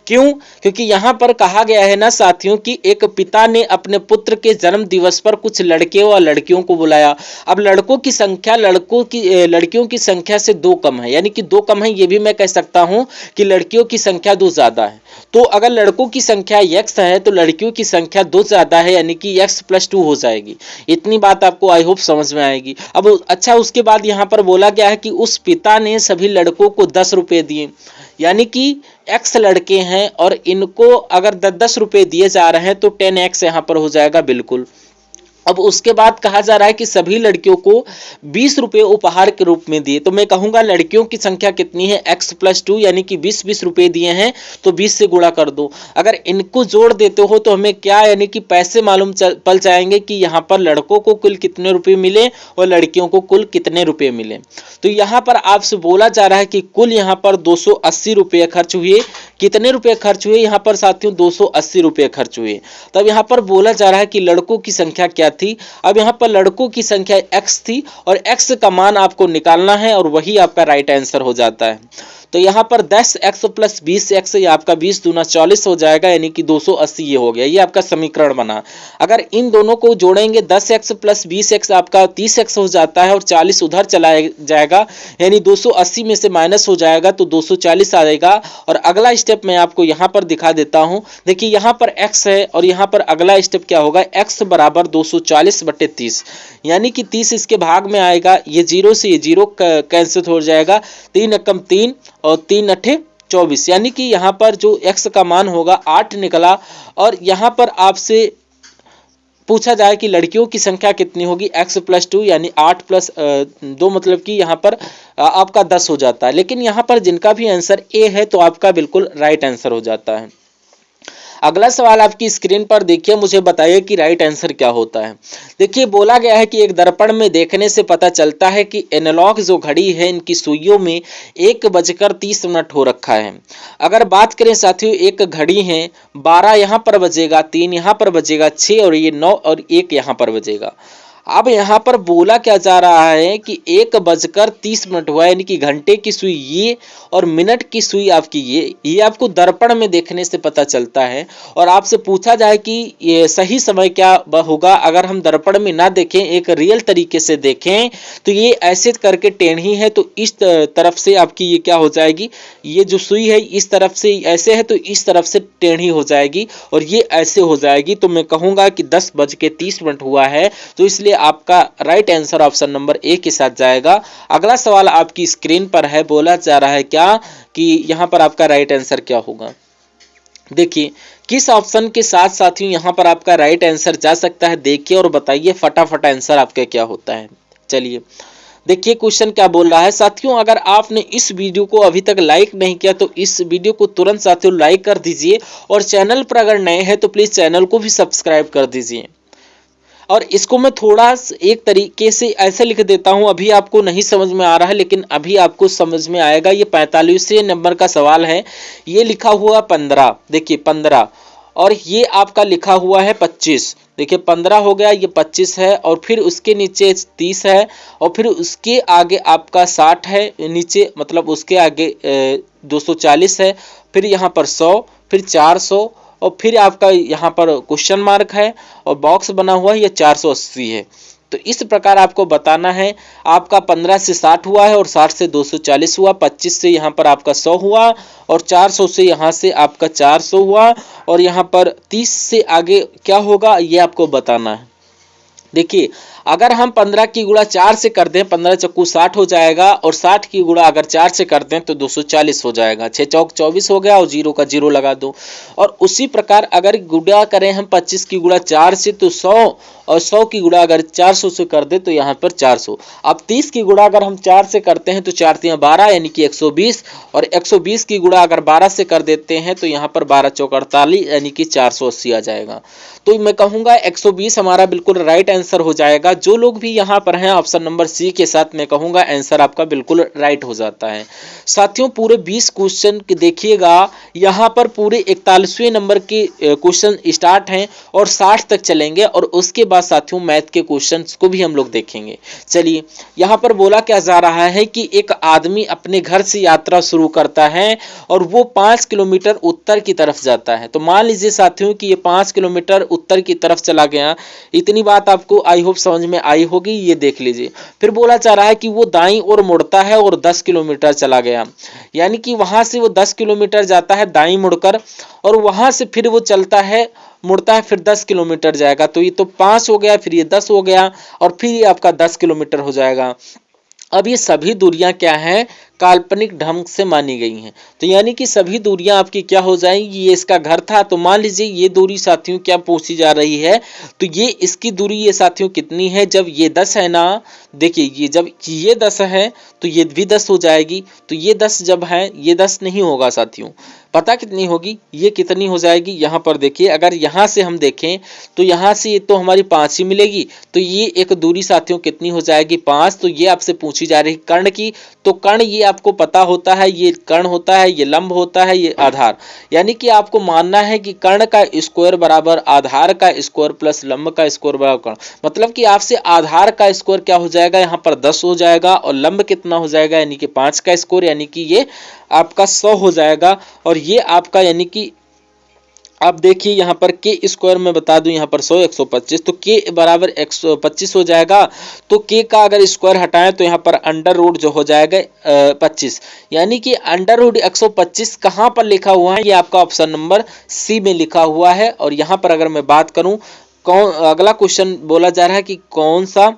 क्यों? क्योंकि यहाँ पर कहा गया है ना साथियों कि एक पिता ने अपने पुत्र के जन्म दिवस पर कुछ लड़के और लड़कियों को बुलाया। अब लड़कों की संख्या लड़कियों की संख्या से 2 कम है, यानी कि 2 कम है, ये भी मैं कह सकता हूं कि लड़कियों की संख्या 2 ज्यादा है। तो अगर लड़कों की संख्या x है तो लड़कियों की संख्या 2 ज्यादा है, यानी कि x+2 हो जाएगी। इतनी बात आपको आई होप समझ में आएगी। अब अच्छा, उसके बाद यहाँ पर बोला गया है कि उस पिता ने सभी लड़कों को 10 रुपये दिए, यानी कि x लड़के हैं और इनको अगर 10 रुपये दिए जा रहे हैं तो 10x यहाँ पर हो जाएगा बिल्कुल। अब उसके बाद कहा जा रहा है कि सभी लड़कियों को 20 रुपये उपहार के रूप में दिए, तो मैं कहूंगा लड़कियों की संख्या कितनी है, x+2, यानी कि 20 रुपये दिए हैं तो 20 से गुणा कर दो। अगर इनको जोड़ देते हो तो हमें क्या, यानी कि पैसे मालूम पल जाएंगे कि यहाँ पर लड़कों को कुल कितने रुपये मिले और लड़कियों को कुल कितने रुपये मिले। तो यहाँ पर आपसे बोला जा रहा है कि कुल यहाँ पर 280 रुपये खर्च हुए। कितने रुपये खर्च हुए यहाँ पर साथियों, 280 रुपये खर्च हुए। तब यहाँ पर बोला जा रहा है कि लड़कों की संख्या क्या थी। अब यहाँ पर लड़कों की संख्या x थी और x का मान आपको निकालना है और वही आपका राइट आंसर हो जाता है। तो यहाँ पर 10x + 20x, ये आपका 20 दूना 40 हो जाएगा, यानी कि 280 ये हो गया। ये आपका समीकरण बना। अगर इन दोनों को जोड़ेंगे 10x + 20x आपका 30x हो जाता है और 40 उधर चला जाएगा, यानी 280 में से माइनस हो जाएगा तो 240 आ जाएगा। और अगला स्टेप मैं आपको यहाँ पर दिखा देता हूँ। देखिए यहाँ पर x है और यहाँ पर अगला स्टेप क्या होगा, x = 240/30, यानी कि 30 इसके भाग में आएगा। ये 0 से ये 0 कैंसिल हो जाएगा, 3 एकम 3 और 3 अठे 24, यानी कि यहाँ पर जो x का मान होगा 8 निकला। और यहाँ पर आपसे पूछा जाए कि लड़कियों की संख्या कितनी होगी, x+2 यानी 8 + 2 मतलब कि यहाँ पर आपका 10 हो जाता है। लेकिन यहाँ पर जिनका भी आंसर ए है तो आपका बिल्कुल राइट आंसर हो जाता है। अगला सवाल आपकी स्क्रीन पर देखिए, मुझे बताइए कि राइट आंसर क्या होता है। देखिए बोला गया है कि एक दर्पण में देखने से पता चलता है कि एनालॉग जो घड़ी है इनकी सुइयों में 1:30 हो रखा है। अगर बात करें साथियों, एक घड़ी है 12 यहाँ पर बजेगा, 3 यहाँ पर बजेगा, 6 और ये 9 और 1 यहाँ पर बजेगा। अब यहाँ पर बोला क्या जा रहा है कि 1:30 हुआ, यानी कि घंटे की सुई ये और मिनट की सुई आपकी ये आपको दर्पण में देखने से पता चलता है। और आपसे पूछा जाए कि ये सही समय क्या होगा, अगर हम दर्पण में ना देखें, एक रियल तरीके से देखें, तो ये ऐसे करके टेढ़ी है तो इस तरफ से आपकी ये क्या हो जाएगी, ये जो सुई है इस तरफ से ऐसे है तो इस तरफ से टेढ़ी हो जाएगी और ये ऐसे हो जाएगी। तो मैं कहूँगा कि 10:30 हुआ है, तो इसलिए आपका right answer option number A के साथ जाएगा। अगला सवाल आपकी स्क्रीन पर है, बोला जा रहा है क्या कि यहाँ पर आपका राइट आंसर क्या होगा। देखिए किस ऑप्शन के साथ साथियों यहाँ पर आपका राइट आंसर जा सकता है, देखिए और बताइए फटाफट आंसर आपका क्या होता है। चलिए देखिए क्वेश्चन क्या बोल रहा है साथियों। अगर आपने इस वीडियो को अभी तक लाइक नहीं किया तो इस वीडियो को तुरंत साथियों लाइक कर दीजिए, और चैनल पर अगर नए हैं तो प्लीज चैनल को भी सब्सक्राइब कर दीजिए। और इसको मैं थोड़ा एक तरीके से ऐसे लिख देता हूं, अभी आपको नहीं समझ में आ रहा है लेकिन अभी आपको समझ में आएगा। ये 45वें नंबर का सवाल है, ये लिखा हुआ 15, देखिए 15 और ये आपका लिखा हुआ है 25। देखिए 15 हो गया, ये 25 है, और फिर उसके नीचे 30 है, और फिर उसके आगे आपका 60 है नीचे, मतलब उसके आगे 240 है, फिर यहाँ पर 100, फिर 400, और फिर आपका यहाँ पर क्वेश्चन मार्क है और बॉक्स बना हुआ है, ये 480 है। तो इस प्रकार आपको बताना है। आपका 15 से 60 हुआ है और 60 से 240 हुआ, 25 से यहाँ पर आपका 100 हुआ, और 400 से यहाँ से आपका 400 हुआ, और यहाँ पर 30 से आगे क्या होगा ये आपको बताना है। देखिए अगर हम 15 की गुणा 4 से कर दें, 15 चक्कू 60 हो जाएगा, और 60 की गुणा अगर 4 से कर दें तो 240 हो जाएगा। 6 चौक 24 हो गया, और 0 का 0 लगा दो। और उसी प्रकार अगर गुणा करें हम 25 की गुणा 4 से तो 100, और 100 की गुणा अगर 400 से कर दे तो यहाँ पर 400। अब 30 की गुणा अगर हम 4 से करते हैं तो 4 तियां 12 यानी कि 120, और 120 की गुणा अगर 12 से कर देते हैं तो यहाँ पर 12 चौक 48 यानी कि 480 आ जाएगा। तो मैं कहूँगा 120 हमारा बिल्कुल राइट आंसर हो जाएगा। जो लोग भी यहाँ पर हैं ऑप्शन नंबर सी के साथ, मैं कहूँगा आंसर आपका बिल्कुल राइट हो जाता है। साथियों पूरे 20 क्वेश्चन देखिएगा, यहाँ पर पूरे 41वें नंबर के क्वेश्चन स्टार्ट हैं और 60 तक चलेंगे, और उसके बाद साथियों मैथ के क्वेश्चंस को भी हम लोग देखेंगे। चलिए यहाँ पर बोला क्या जा रहा है कि एक आदमी अपने घर से यात्रा शुरू करता है और वो 5 किलोमीटर उत्तर की तरफ जाता है। तो मान लीजिए साथियों कि ये 5 किलोमीटर उत्तर की तरफ चला गया। इतनी बात आपको आई होप समझ में आई होगी। ये देख लीजिए, फिर बोला जा रहा है कि वो दाईं ओर मुड़ता है और 10 किलोमीटर चला गया, यानी कि वहां से वो 10 किलोमीटर जाता है दाईं मुड़कर, और वहां से फिर वो चलता है मुड़ता है, फिर 10 किलोमीटर जाएगा। तो ये तो 5 हो गया, फिर ये 10 हो गया, और फिर ये आपका 10 किलोमीटर हो जाएगा। अब ये सभी दूरियां क्या हैं, काल्पनिक ढंग से मानी गई हैं। तो यानी कि सभी दूरियां आपकी क्या हो जाएंगी। ये इसका घर था, तो मान लीजिए ये दूरी साथियों क्या पूछी जा रही है, तो ये इसकी दूरी ये साथियों कितनी है, जब ये 10 है ना, देखिए ये जब ये 10 है तो ये भी 10 हो जाएगी। तो ये 10 जब है, ये 10 नहीं होगा साथियों, पता कितनी होगी, ये कितनी हो जाएगी। यहाँ पर देखिए अगर यहाँ से हम देखें तो यहाँ से ये तो हमारी 5 ही मिलेगी, तो ये एक दूरी साथियों कितनी हो जाएगी, 5। तो ये आपसे पूछी जा रही कर्ण की, तो कर्ण ये आपको पता होता है, ये कर्ण होता है, ये लंब होता है, ये आधार। यानी कि आपको मानना है कि कर्ण का स्क्वायर बराबर आधार का स्क्वायर प्लस लंब का स्क्वायर बराबर कर्ण। मतलब कि आपसे आधार का स्क्वायर क्या हो जाएगा, यहाँ पर 10 हो जाएगा, और लंब कितना हो जाएगा, यानी कि 5 का स्क्वायर, यानी कि ये आपका 100 हो जाएगा। और ये आपका यानी कि आप देखिए यहाँ पर के स्क्वायर में बता दूं, यहाँ पर 100 125, तो के बराबर 125 हो जाएगा। तो के का अगर स्क्वायर हटाएं तो यहाँ पर अंडर रूट जो हो जाएगा 25, यानी कि अंडर रूट 125 कहाँ पर लिखा हुआ है, ये आपका ऑप्शन नंबर सी में लिखा हुआ है। और यहाँ पर अगर मैं बात करूं, अगला क्वेश्चन बोला जा रहा है कि कौन सा,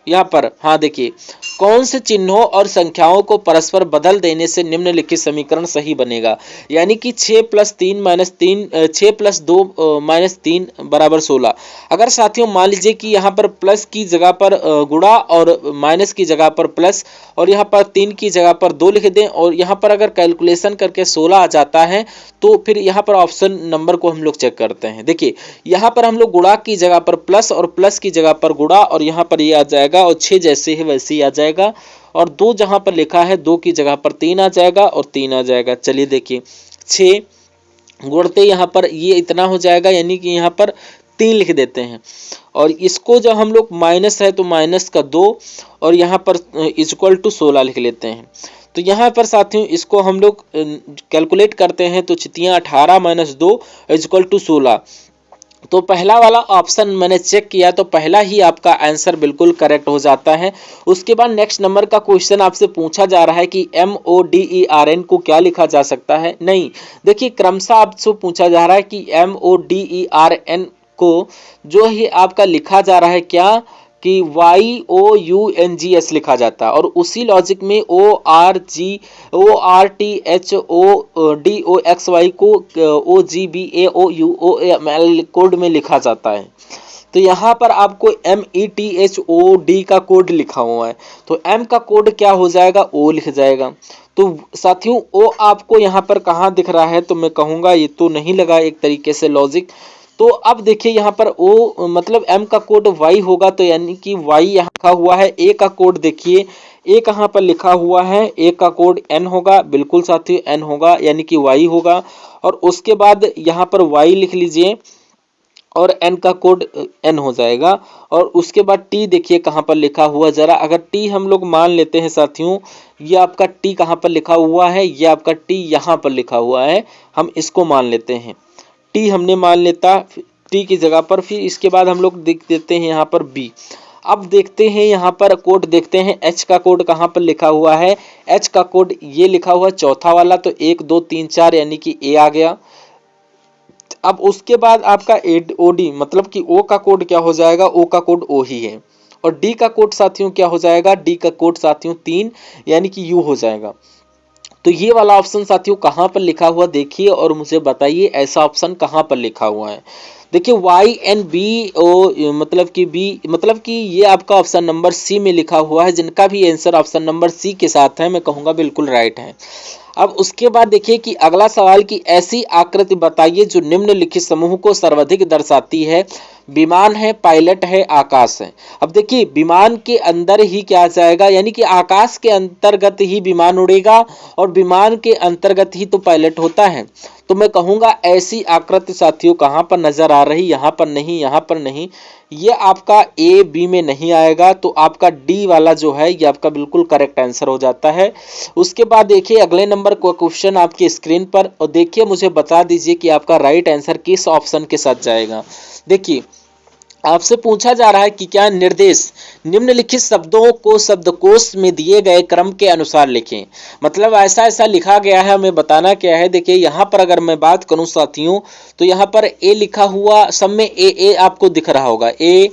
यहाँ पर हाँ देखिए, कौन से चिन्हों और संख्याओं को परस्पर बदल देने से निम्नलिखित समीकरण सही बनेगा। यानी कि 6 + 3 - 3 6 + 2 - 3 बराबर 16। अगर साथियों मान लीजिए कि यहाँ पर प्लस की जगह पर गुणा और माइनस की जगह पर प्लस, और यहाँ पर 3 की जगह पर 2 लिख दें, और यहाँ पर अगर कैलकुलेशन करके 16 आ जाता है, तो फिर यहाँ पर ऑप्शन नंबर को हम लोग चेक करते हैं। देखिए यहाँ पर हम लोग गुणा की जगह पर प्लस और प्लस की जगह पर गुणा, और यहाँ पर ये आ जाएगा, और 6 जैसे है वैसे ही आ जाएगा, और 2 जहाँ पर लिखा है 2 की जगह पर 3 आ जाएगा, और 3 आ जाएगा। चलिए देखिए 6 गुणते यहाँ पर ये इतना हो जाएगा, यानी कि यहाँ पर 3 लिख देते हैं, और इसको जब हम लोग माइनस है तो माइनस का 2, और यहाँ पर इक्वल टू 16 लिख लेते हैं। तो यहाँ पर साथियों इसको हम लोग कैलकुलेट करते हैं, तो चितियाँ 18 - 2 इक्वल टू 16। तो पहला वाला ऑप्शन मैंने चेक किया तो पहला ही आपका आंसर बिल्कुल करेक्ट हो जाता है। उसके बाद नेक्स्ट नंबर का क्वेश्चन आपसे पूछा जा रहा है कि MODERN को क्या लिखा जा सकता है। नहीं, देखिए क्रमशः आपसे पूछा जा रहा है कि MODERN को जो ही आपका लिखा जा रहा है क्या, कि YOUNGS लिखा जाता है, और उसी लॉजिक में ORTHODOXY को OGBAOUOML कोड में लिखा जाता है। तो यहाँ पर आपको METHOD का कोड लिखा हुआ है, तो M का कोड क्या हो जाएगा, O लिख जाएगा। तो साथियों O आपको यहाँ पर कहाँ दिख रहा है, तो मैं कहूँगा ये तो नहीं लगा एक तरीके से लॉजिक। तो अब देखिए यहाँ पर O मतलब M का कोड Y होगा, तो यानी कि Y यहाँ लिखा हुआ है ए का कोड देखिए, ए कहाँ पर लिखा हुआ है, ए का कोड एन होगा, बिल्कुल साथियों एन होगा, यानी कि वाई होगा। और उसके बाद यहाँ पर वाई लिख लीजिए और एन का कोड एन हो जाएगा। और उसके बाद टी देखिए कहाँ पर लिखा हुआ, जरा अगर टी हम लोग मान लेते हैं साथियों, ये आपका टी कहाँ पर लिखा हुआ है, ये आपका टी यहाँ पर लिखा हुआ है, हम इसको मान लेते हैं, टी हमने मान लेता टी की जगह पर। फिर इसके बाद हम लोग देख देते हैं यहाँ पर बी। अब देखते हैं यहाँ पर कोड देखते हैं, एच का कोड कहाँ पर लिखा हुआ है, एच का कोड ये लिखा हुआ है चौथा वाला, तो 1 2 3 4 यानी कि ए आ गया। अब उसके बाद आपका ओडी मतलब कि ओ का कोड क्या हो जाएगा, ओ का कोड ओ ही है। और डी का कोड साथियों क्या हो जाएगा, डी का कोड साथियों 3 यानी कि यू हो जाएगा। तो ये वाला ऑप्शन साथियों कहाँ पर लिखा हुआ देखिए और मुझे बताइए ऐसा ऑप्शन कहाँ पर लिखा हुआ है। देखिए वाई एन बी ओ मतलब कि बी मतलब कि ये आपका ऑप्शन नंबर सी में लिखा हुआ है। जिनका भी आंसर ऑप्शन नंबर सी के साथ है मैं कहूँगा बिल्कुल राइट है। अब उसके बाद देखिए कि अगला सवाल की ऐसी आकृति बताइए जो निम्नलिखित समूह को सर्वाधिक दर्शाती है। विमान है, पायलट है, आकाश है। अब देखिए विमान के अंदर ही क्या आ जाएगा, यानी कि आकाश के अंतर्गत ही विमान उड़ेगा और विमान के अंतर्गत ही तो पायलट होता है। तो मैं कहूँगा ऐसी आकृति साथियों कहाँ पर नजर आ रही, यहाँ पर नहीं, यहाँ पर नहीं, ये आपका ए बी में नहीं आएगा। तो आपका डी वाला जो है ये आपका बिल्कुल करेक्ट आंसर हो जाता है। उसके बाद देखिए अगले नंबर का क्वेश्चन आपकी स्क्रीन पर, और देखिए मुझे बता दीजिए कि आपका राइट आंसर किस ऑप्शन के साथ जाएगा। देखिए आपसे पूछा जा रहा है कि क्या निर्देश निम्नलिखित शब्दों को शब्दकोश में दिए गए क्रम के अनुसार लिखें। मतलब ऐसा ऐसा लिखा गया है, हमें बताना क्या है। देखिए यहाँ पर अगर मैं बात करूं साथियों तो यहाँ पर ए लिखा हुआ सब में ए आपको दिख रहा होगा, ए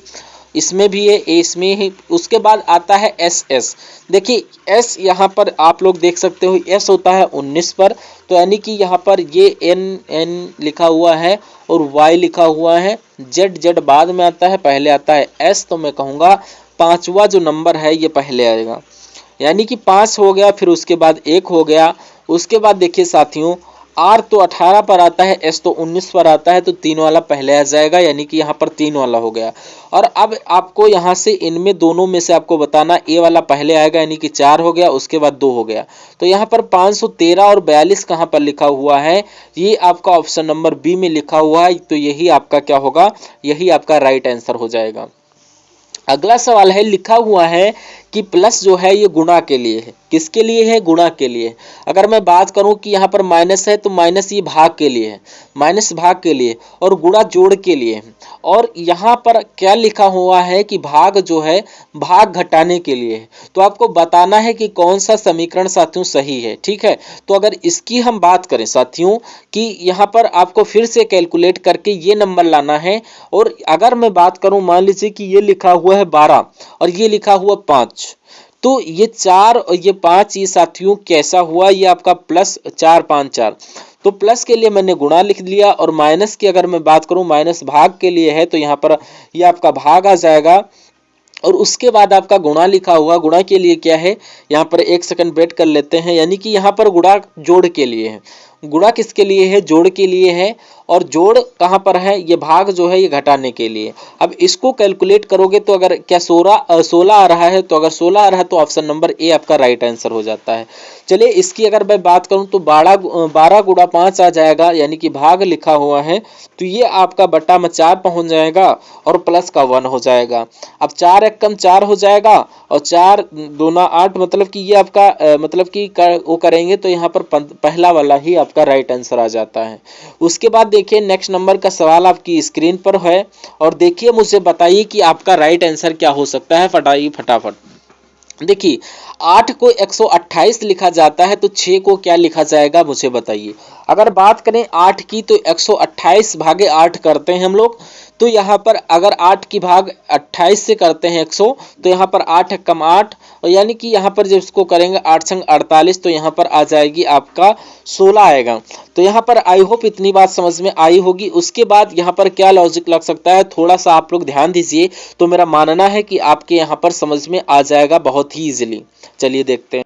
इसमें भी है, ए इसमें ही। उसके बाद आता है एस एस। देखिए एस यहाँ पर आप लोग देख सकते हो एस होता है 19 पर, तो यानी कि यहाँ पर ये एन एन लिखा हुआ है और वाई लिखा हुआ है, जेड जेड बाद में आता है, पहले आता है एस। तो मैं कहूँगा पांचवा जो नंबर है ये पहले आएगा, यानी कि 5 हो गया, फिर उसके बाद 1 हो गया। उसके बाद देखिए साथियों आर तो 18 पर आता है, एस तो 19 पर आता है, तो 3 वाला पहले आ जाएगा, यानी कि यहाँ पर 3 वाला हो गया। और अब आपको यहाँ से इनमें दोनों में से आपको बताना, ए वाला पहले आएगा यानी कि 4 हो गया, उसके बाद 2 हो गया। तो यहाँ पर 513 और 42 कहाँ पर लिखा हुआ है, ये आपका ऑप्शन नंबर बी में लिखा हुआ है। तो यही आपका क्या होगा, यही आपका राइट आंसर हो जाएगा। अगला सवाल है, लिखा हुआ है कि प्लस जो है ये गुणा के लिए है। किसके लिए है, गुणा के लिए। अगर मैं बात करूं कि यहाँ पर माइनस है तो माइनस ये भाग के लिए है, माइनस भाग के लिए, और गुणा जोड़ के लिए है। और यहाँ पर क्या लिखा हुआ है कि भाग जो है भाग घटाने के लिए है। तो आपको बताना है कि कौन सा समीकरण साथियों सही है, ठीक है। तो अगर इसकी हम बात करें साथियों कि यहाँ पर आपको फिर से कैलकुलेट करके ये नंबर लाना है। और अगर मैं बात करूं मान लीजिए कि ये लिखा हुआ है 12 और ये लिखा हुआ 5, तो ये 4 और ये 5 ये साथियों कैसा हुआ, ये आपका प्लस 4 5 4। तो प्लस के लिए मैंने गुणा लिख लिया, और माइनस की अगर मैं बात करूं माइनस भाग के लिए है, तो यहाँ पर ये आपका भाग आ जाएगा। और उसके बाद आपका गुणा लिखा हुआ, गुणा के लिए क्या है, यहाँ पर 1 सेकंड वेट कर लेते हैं, यानी कि यहाँ पर गुणा जोड़ के लिए है। गुणा किसके लिए है, जोड़ के लिए है। और जोड़ कहाँ पर है, ये भाग जो है ये घटाने के लिए। अब इसको कैलकुलेट करोगे तो अगर क्या 16 आ रहा है, तो अगर 16 आ रहा है तो ऑप्शन नंबर ए आपका राइट आंसर हो जाता है। चलिए इसकी अगर मैं बात करूं तो 12 गुणा 5 आ जाएगा, यानी कि भाग लिखा हुआ है, तो ये आपका बट्टा में 4 पहुंच जाएगा और प्लस का 1 हो जाएगा। अब 4 एक कम 4 हो जाएगा, और 4 दूना 8, मतलब कि ये आपका मतलब कि वो करेंगे तो यहाँ पर पहला वाला ही आपका राइट आंसर आ जाता है। उसके बाद देखिए नेक्स्ट नंबर का सवाल आपकी स्क्रीन पर है, और देखिए मुझे बताइए कि आपका राइट आंसर क्या हो सकता है, फटाफट। देखिए 8 को 128 लिखा जाता है, तो 6 को क्या लिखा जाएगा मुझे बताइए। अगर बात करें 8 की तो 128 भागे 8 करते हैं हम लोग, तो यहाँ पर अगर 8 की भाग 28 से करते हैं 100, तो यहाँ पर 8 कम 8, और यानी कि यहाँ पर जब इसको करेंगे 8 संग 48, तो यहाँ पर आ जाएगी आपका 16 आएगा। तो यहाँ पर आई होप इतनी बात समझ में आई होगी। उसके बाद यहाँ पर क्या लॉजिक लग सकता है, थोड़ा सा आप लोग ध्यान दीजिए, तो मेरा मानना है कि आपके यहाँ पर समझ में आ जाएगा बहुत ही इजीली। चलिए देखते हैं।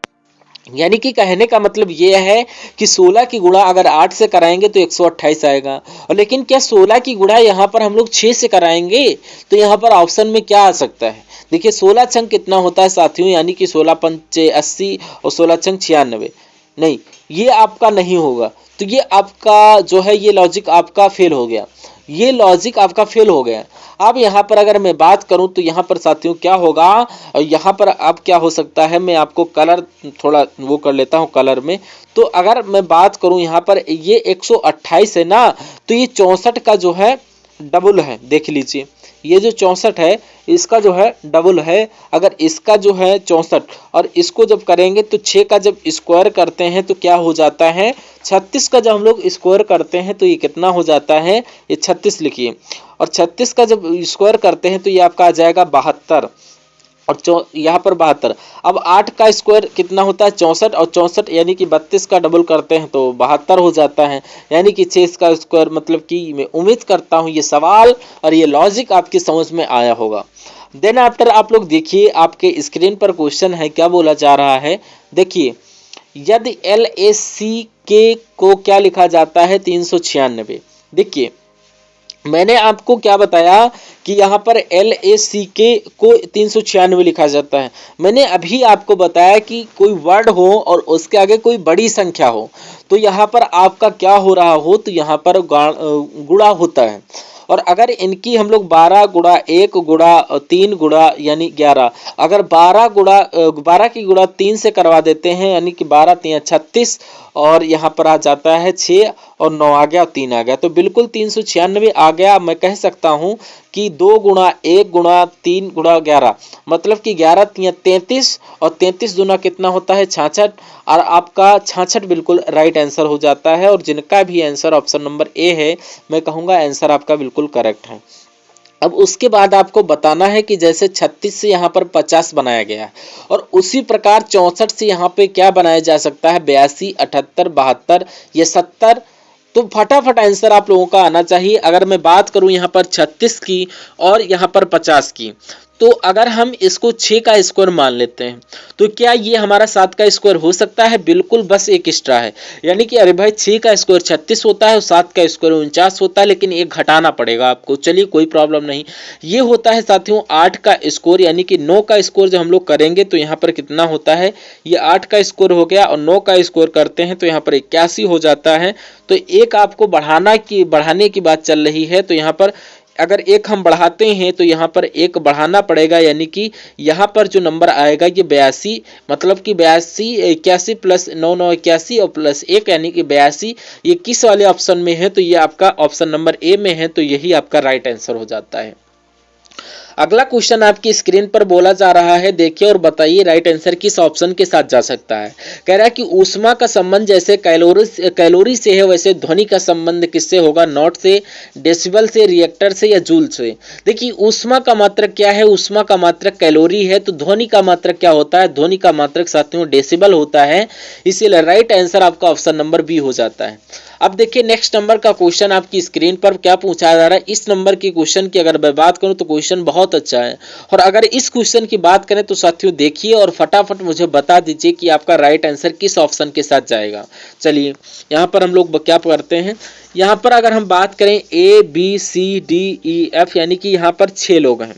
यानी कि कहने का मतलब ये है कि 16 की गुणा अगर 8 से कराएंगे तो 128 आएगा। और लेकिन क्या 16 की गुणा यहाँ पर हम लोग 6 से कराएंगे तो यहाँ पर ऑप्शन में क्या आ सकता है? देखिए 16 छंग कितना होता है साथियों, यानी कि 16 पंचे 80 और 16 छंग 96। नहीं, ये आपका नहीं होगा। तो ये आपका जो है ये लॉजिक आपका फेल हो गया, ये लॉजिक आपका फेल हो गया। अब यहाँ पर अगर मैं बात करूं तो यहाँ पर साथियों क्या होगा, और यहाँ पर अब क्या हो सकता है, मैं आपको कलर थोड़ा वो कर लेता हूँ कलर में। तो अगर मैं बात करूं यहाँ पर ये 128 है ना, तो ये 64 का जो है डबल है। देख लीजिए ये जो 64 है इसका जो है डबल है। अगर इसका जो है 64 और इसको जब करेंगे तो 6 का जब स्क्वायर करते हैं तो क्या हो जाता है, 36 का जब हम लोग स्क्वायर करते हैं तो ये कितना हो जाता है, ये 36 लिखिए। और 36 का जब स्क्वायर करते हैं तो ये आपका आ जाएगा 72 और यहाँ पर 72। अब 8 का स्क्वायर कितना होता है 64 और 64 यानी कि 32 का डबल करते हैं तो 72 हो जाता है। यानी कि 6 का स्क्वायर मतलब कि मैं उम्मीद करता हूँ ये सवाल और ये लॉजिक आपकी समझ में आया होगा। देन आफ्टर आप लोग देखिए आपके स्क्रीन पर क्वेश्चन है, क्या बोला जा रहा है। देखिए यदि LAC के को क्या लिखा जाता है 396। देखिए मैंने आपको क्या बताया कि यहाँ पर LACK को 396 लिखा जाता है। मैंने अभी आपको बताया कि कोई वर्ड हो और उसके आगे कोई बड़ी संख्या हो तो यहाँ पर आपका क्या हो रहा हो, तो यहाँ पर गुणा होता है। और अगर इनकी हम लोग 12 गुणा 1 गुणा 3 गुणा यानी 11, अगर 12 की गुणा 3 से करवा देते हैं यानी कि 12 3 36 और यहाँ पर आ जाता है 6 और 9 आ गया और 3 आ गया, तो बिल्कुल 396 आ गया। मैं कह सकता हूँ कि 2 गुणा 1 गुणा 3 गुणा 11 मतलब कि 11 3 33 और 33 दूना कितना होता है 66 और आपका 66 बिल्कुल राइट आंसर हो जाता है। और जिनका भी आंसर ऑप्शन नंबर ए है मैं कहूँगा आंसर आपका बिल्कुल करेक्ट है। अब उसके बाद आपको बताना है कि जैसे 36 से यहाँ पर 50 बनाया गया है और उसी प्रकार 64 से यहाँ पे क्या बनाया जा सकता है 82 78 72 या 70। तो फटाफट आंसर आप लोगों का आना चाहिए। अगर मैं बात करूं यहाँ पर 36 की और यहाँ पर 50 की, तो अगर हम इसको 6 का स्क्वायर मान लेते हैं तो क्या ये हमारा 7 का स्क्वायर हो सकता है? बिल्कुल, बस एक एक्स्ट्रा है। यानी कि अरे भाई 6 का स्क्वायर 36 होता है और 7 का स्क्वायर 49 होता है, लेकिन एक घटाना पड़ेगा आपको। चलिए कोई प्रॉब्लम नहीं। ये होता है साथियों 8 का स्कोर, यानी कि 9 का स्कोर जब हम लोग करेंगे तो यहाँ पर कितना होता है, ये 8 का स्कोर हो गया और 9 का स्कोर करते हैं तो यहाँ पर 81 हो जाता है। तो एक आपको बढ़ाने की बात चल रही है, तो यहाँ पर अगर एक हम बढ़ाते हैं तो यहाँ पर एक बढ़ाना पड़ेगा, यानी कि यहाँ पर जो नंबर आएगा ये 82, मतलब कि 82 81 प्लस 9 9 81 और प्लस 1 यानी कि 82। ये किस वाले ऑप्शन में है, तो ये आपका ऑप्शन नंबर ए में है, तो यही आपका राइट आंसर हो जाता है। अगला क्वेश्चन आपकी स्क्रीन पर बोला जा रहा है, देखिए और बताइए राइट आंसर किस ऑप्शन के साथ जा सकता है। कह रहा है कि ऊष्मा का संबंध जैसे कैलोरी से है वैसे ध्वनि का संबंध किससे होगा, नॉट से, डेसिबल से, रिएक्टर से या जूल से। देखिए ऊष्मा का मात्रक क्या है, ऊष्मा का मात्रक कैलोरी है, तो ध्वनि का मात्रक क्या होता है, ध्वनि का मात्रक साथियों डेसिबल होता है। इसीलिए राइट आंसर आपका ऑप्शन नंबर बी हो जाता है। अब देखिए नेक्स्ट नंबर का क्वेश्चन आपकी स्क्रीन पर क्या पूछा जा रहा है। इस नंबर की क्वेश्चन की अगर मैं बात करूं तो क्वेश्चन बहुत अच्छा है, और अगर इस क्वेश्चन की बात करें तो साथियों देखिए और फटाफट मुझे बता दीजिए कि आपका राइट आंसर किस ऑप्शन के साथ जाएगा। चलिए यहाँ पर हम लोग क्या करते हैं, यहाँ पर अगर हम बात करें ABCDEF यानी कि यहाँ पर 6 लोग हैं,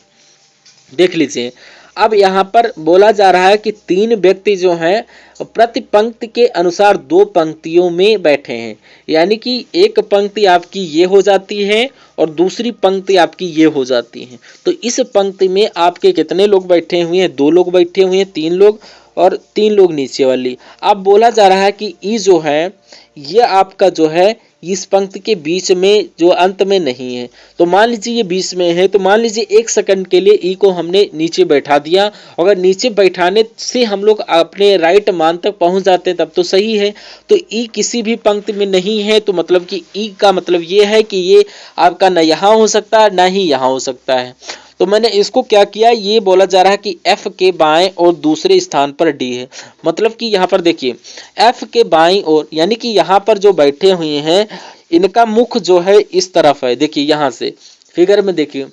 देख लीजिए। अब यहाँ पर बोला जा रहा है कि 3 व्यक्ति जो हैं प्रति पंक्ति के अनुसार 2 पंक्तियों में बैठे हैं, यानी कि एक पंक्ति आपकी ये हो जाती है और दूसरी पंक्ति आपकी ये हो जाती है। तो इस पंक्ति में आपके कितने लोग बैठे हुए हैं, 2 लोग बैठे हुए हैं, 3 लोग और 3 लोग नीचे वाली। अब बोला जा रहा है कि ई जो है ये आपका जो है इस पंक्ति के बीच में जो अंत में नहीं है, तो मान लीजिए ये बीच में है, तो मान लीजिए 1 सेकंड के लिए ई को हमने नीचे बैठा दिया। अगर नीचे बैठाने से हम लोग अपने राइट मान तक पहुंच जाते हैं तब तो सही है। तो ई किसी भी पंक्ति में नहीं है, तो मतलब कि ई का मतलब ये है कि ये आपका न यहाँ हो सकता है ना ही यहाँ हो सकता है। तो मैंने इसको क्या किया, ये बोला जा रहा है कि F के बाएं और दूसरे स्थान पर D है, मतलब कि यहाँ पर देखिए F के बाईं ओर यानी कि यहाँ पर जो बैठे हुए हैं इनका मुख जो है इस तरफ है। देखिए यहाँ से फिगर में देखिए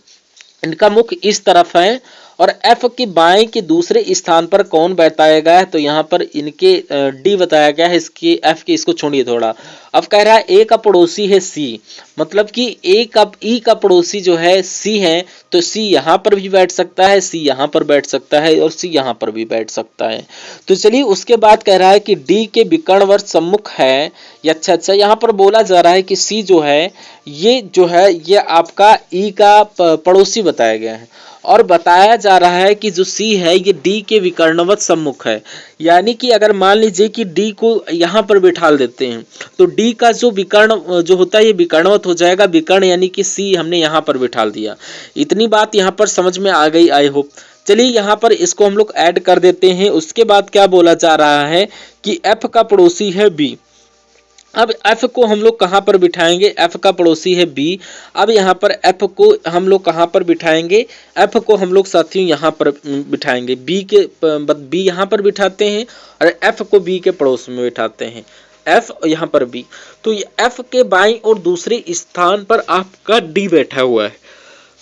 इनका मुख इस तरफ है और एफ के बाएं के दूसरे स्थान पर कौन बताया गया है, तो यहाँ पर इनके डी बताया गया है, इसके एफ के इसको छोड़िए थोड़ा। अब कह रहा है ए का पड़ोसी है सी, मतलब कि ए का ई का पड़ोसी जो है सी है, तो सी यहाँ पर भी बैठ सकता है, सी यहाँ पर बैठ सकता है और सी यहाँ पर भी बैठ सकता है। तो चलिए उसके बाद कह रहा है कि डी के विकर्णवत सम्मुख है। अच्छा, यहाँ पर बोला जा रहा है कि सी जो है ये आपका ई का पड़ोसी बताया गया है, और बताया जा रहा है कि जो सी है ये डी के विकर्णवत सम्मुख है। यानी कि अगर मान लीजिए कि डी को यहाँ पर बिठा देते हैं तो डी का जो विकर्ण जो होता है ये विकर्णवत हो जाएगा। विकर्ण यानी कि सी हमने यहाँ पर बिठा दिया। इतनी बात यहाँ पर समझ में आ गई, आई होप। चलिए यहाँ पर इसको हम लोग ऐड कर देते हैं। उसके बाद क्या बोला जा रहा है कि एफ का पड़ोसी है बी। अब f को हम लोग कहाँ पर बिठाएंगे, f का पड़ोसी है b। अब यहाँ पर f को हम लोग कहाँ पर बिठाएंगे, f को हम लोग साथियों यहाँ पर बिठाएंगे, b यहाँ पर बिठाते हैं और f को b के पड़ोस में बिठाते हैं, f यहाँ पर b। तो ये f के बाईं और दूसरे स्थान पर आपका d बैठा हुआ है।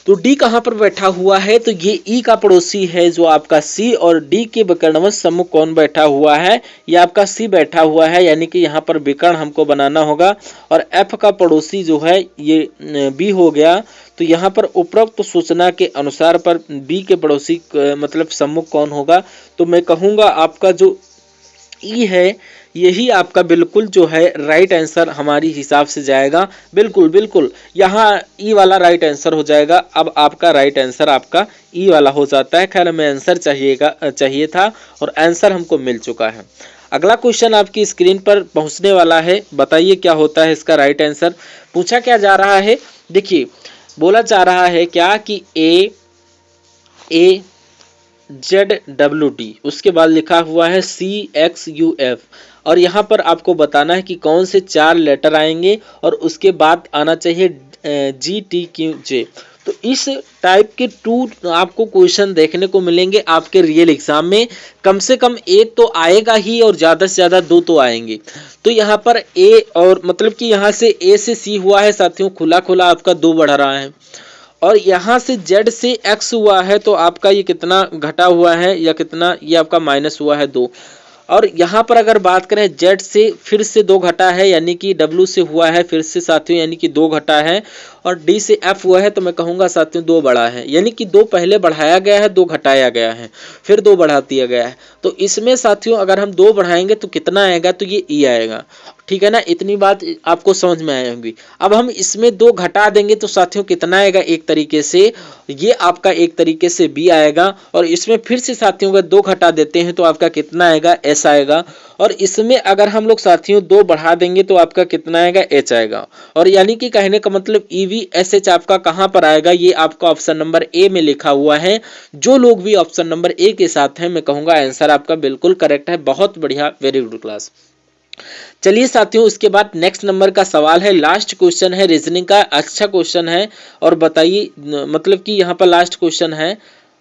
तो D कहाँ पर बैठा हुआ है, तो ये E का पड़ोसी है जो आपका C, और D के विकर्णवत सम्मुख कौन बैठा हुआ है, ये आपका C बैठा हुआ है। यानी कि यहाँ पर विकर्ण हमको बनाना होगा, और F का पड़ोसी जो है ये B हो गया। तो यहाँ पर उपरोक्त सूचना के अनुसार पर B के पड़ोसी मतलब सम्मुख कौन होगा, तो मैं कहूँगा आपका जो ई है यही आपका बिल्कुल जो है राइट आंसर हमारी हिसाब से जाएगा। बिल्कुल यहाँ ई वाला राइट आंसर हो जाएगा। अब आपका राइट आंसर आपका ई वाला हो जाता है। खैर हमें आंसर चाहिए था और आंसर हमको मिल चुका है। अगला क्वेश्चन आपकी स्क्रीन पर पहुंचने वाला है, बताइए क्या होता है इसका राइट आंसर। पूछा क्या जा रहा है, देखिए बोला जा रहा है क्या कि ए ZWD, उसके बाद लिखा हुआ है CXUF, और यहाँ पर आपको बताना है कि कौन से 4 लेटर आएंगे और उसके बाद आना चाहिए GTQJ। तो इस टाइप के 2 आपको क्वेश्चन देखने को मिलेंगे आपके रियल एग्जाम में। कम से कम 1 तो आएगा ही और ज़्यादा से ज़्यादा 2 तो आएंगे। तो यहाँ पर A और मतलब कि यहाँ से A से C हुआ है साथियों, खुला आपका 2 बढ़ रहा है, और यहाँ से Z से X हुआ है तो आपका ये कितना घटा हुआ है या कितना, ये आपका माइनस हुआ है 2। और यहाँ पर अगर बात करें Z से फिर से 2 घटा है, यानी कि W से हुआ है फिर से साथियों, यानी कि 2 घटा है, और D से F हुआ है तो मैं कहूँगा साथियों 2 बढ़ा है, यानी कि 2 पहले बढ़ाया गया है 2 घटाया गया है फिर 2 बढ़ा दिया गया है। तो इसमें साथियों अगर हम 2 बढ़ाएंगे तो कितना आएगा, तो ये E आएगा। ठीक है ना, इतनी बात आपको समझ में आएगी। अब हम इसमें 2 घटा देंगे तो साथियों कितना आएगा, एक तरीके से ये आपका एक तरीके से B आएगा, और इसमें फिर से साथियों अगर 2 घटा देते हैं तो आपका कितना आएगा, S आएगा, और इसमें अगर हम लोग साथियों 2 बढ़ा देंगे तो आपका कितना आएगा, H आएगा। और यानी कि कहने का मतलब EVSH आपका कहाँ पर आएगा, ये आपका ऑप्शन नंबर A में लिखा हुआ है। जो लोग भी ऑप्शन नंबर A के साथ हैं मैं कहूँगा आंसर आपका बिल्कुल करेक्ट है। बहुत बढ़िया, वेरी गुड क्लास। चलिए साथियों उसके बाद नेक्स्ट नंबर का सवाल है, लास्ट क्वेश्चन है रीजनिंग का, अच्छा क्वेश्चन है। और बताइए मतलब कि यहाँ पर लास्ट क्वेश्चन है,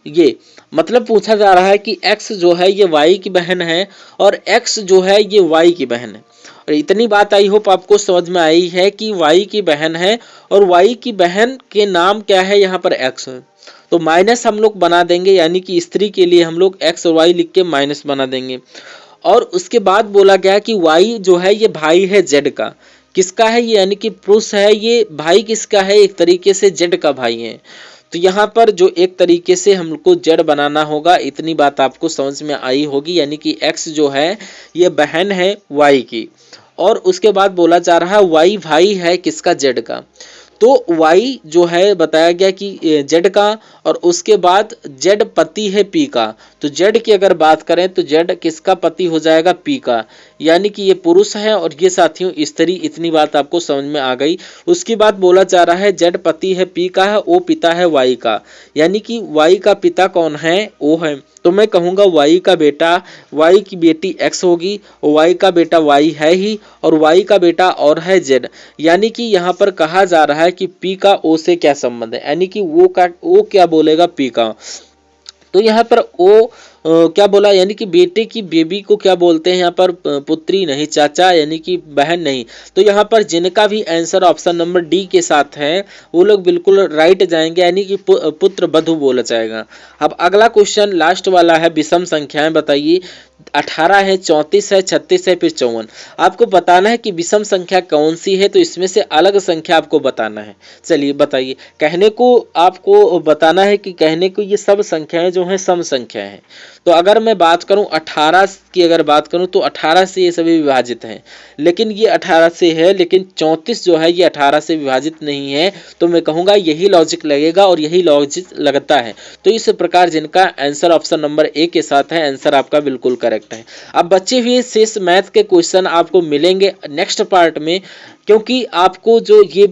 ये मतलब पूछा जा रहा है कि x जो है ये y की बहन है और x जो है ये y की बहन है। और इतनी बात आई होप आपको समझ में आई है कि y की बहन है और y की बहन के नाम क्या है, यहाँ पर x है। तो माइनस हम लोग बना देंगे, यानी कि स्त्री के लिए हम लोग x और y लिख के माइनस बना देंगे। और उसके बाद बोला गया कि y जो है ये भाई है z का, किसका है ये, यानी कि पुरुष है ये, भाई किसका है, एक तरीके से z का भाई है। तो यहाँ पर जो एक तरीके से हमको z बनाना होगा, इतनी बात आपको समझ में आई होगी, यानी कि x जो है ये बहन है y की। और उसके बाद बोला जा रहा है y भाई है किसका, z का। तो y जो है बताया गया कि z का, और उसके बाद z पति है p का। तो z की अगर बात करें तो z किसका पति हो जाएगा, p का, यानी कि ये पुरुष है और ये साथियों स्त्री। इतनी बात आपको समझ में आ गई। उसके बाद बोला जा रहा है z पति है p का है, o पिता है y का, यानी कि y का पिता कौन है, o है। तो मैं कहूँगा y का बेटा, y की बेटी x होगी, y का बेटा y है ही, और y का बेटा और है z। यानी कि यहाँ पर कहा जा रहा है कि p का o से क्या संबंध है, यानी कि वो क्या बोलेगा p का। तो यहाँ पर o क्या बोला, यानी कि बेटे की बेबी को क्या बोलते हैं यहाँ पर, पुत्री नहीं, चाचा यानी कि बहन नहीं। तो यहाँ पर जिनका भी आंसर ऑप्शन नंबर डी के साथ है वो लोग बिल्कुल राइट जाएंगे, यानी कि पुत्र बधू बोला जाएगा। अब अगला क्वेश्चन लास्ट वाला है, विषम संख्याएं बताइए। 18 है, 34 है, 36 है, फिर 54। आपको बताना है कि विषम संख्या कौन सी है, तो इसमें से अलग संख्या आपको बताना है। चलिए बताइए, कहने को आपको बताना है कि कहने को ये सब संख्याएं जो हैं सम संख्याएं हैं। तो अगर मैं बात करूं 18 की, अगर बात करूं तो 18 से ये सभी विभाजित हैं, लेकिन ये 18 से है, लेकिन 34 जो है ये 18 से विभाजित नहीं है। तो मैं कहूँगा यही लॉजिक लगेगा और यही लॉजिक लगता है। तो इस प्रकार जिनका आंसर ऑप्शन नंबर ए के साथ है, आंसर आपका बिल्कुल करेक्ट है। अब बचे हुए शेष मैथ के क्वेश्चन आपको मिलेंगे नेक्स्ट पार्ट में, क्योंकि आपको जो ये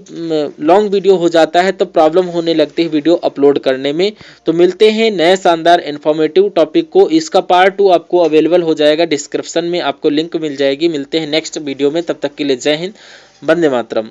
लॉन्ग वीडियो हो जाता है तो प्रॉब्लम होने लगती है वीडियो अपलोड करने में। तो मिलते हैं नए शानदार इन्फॉर्मेटिव टॉपिक को, इसका पार्ट 2 आपको अवेलेबल हो जाएगा, डिस्क्रिप्शन में आपको लिंक मिल जाएगी। मिलते हैं नेक्स्ट वीडियो में, तब तक के लिए जय हिंद, वंदे मातरम।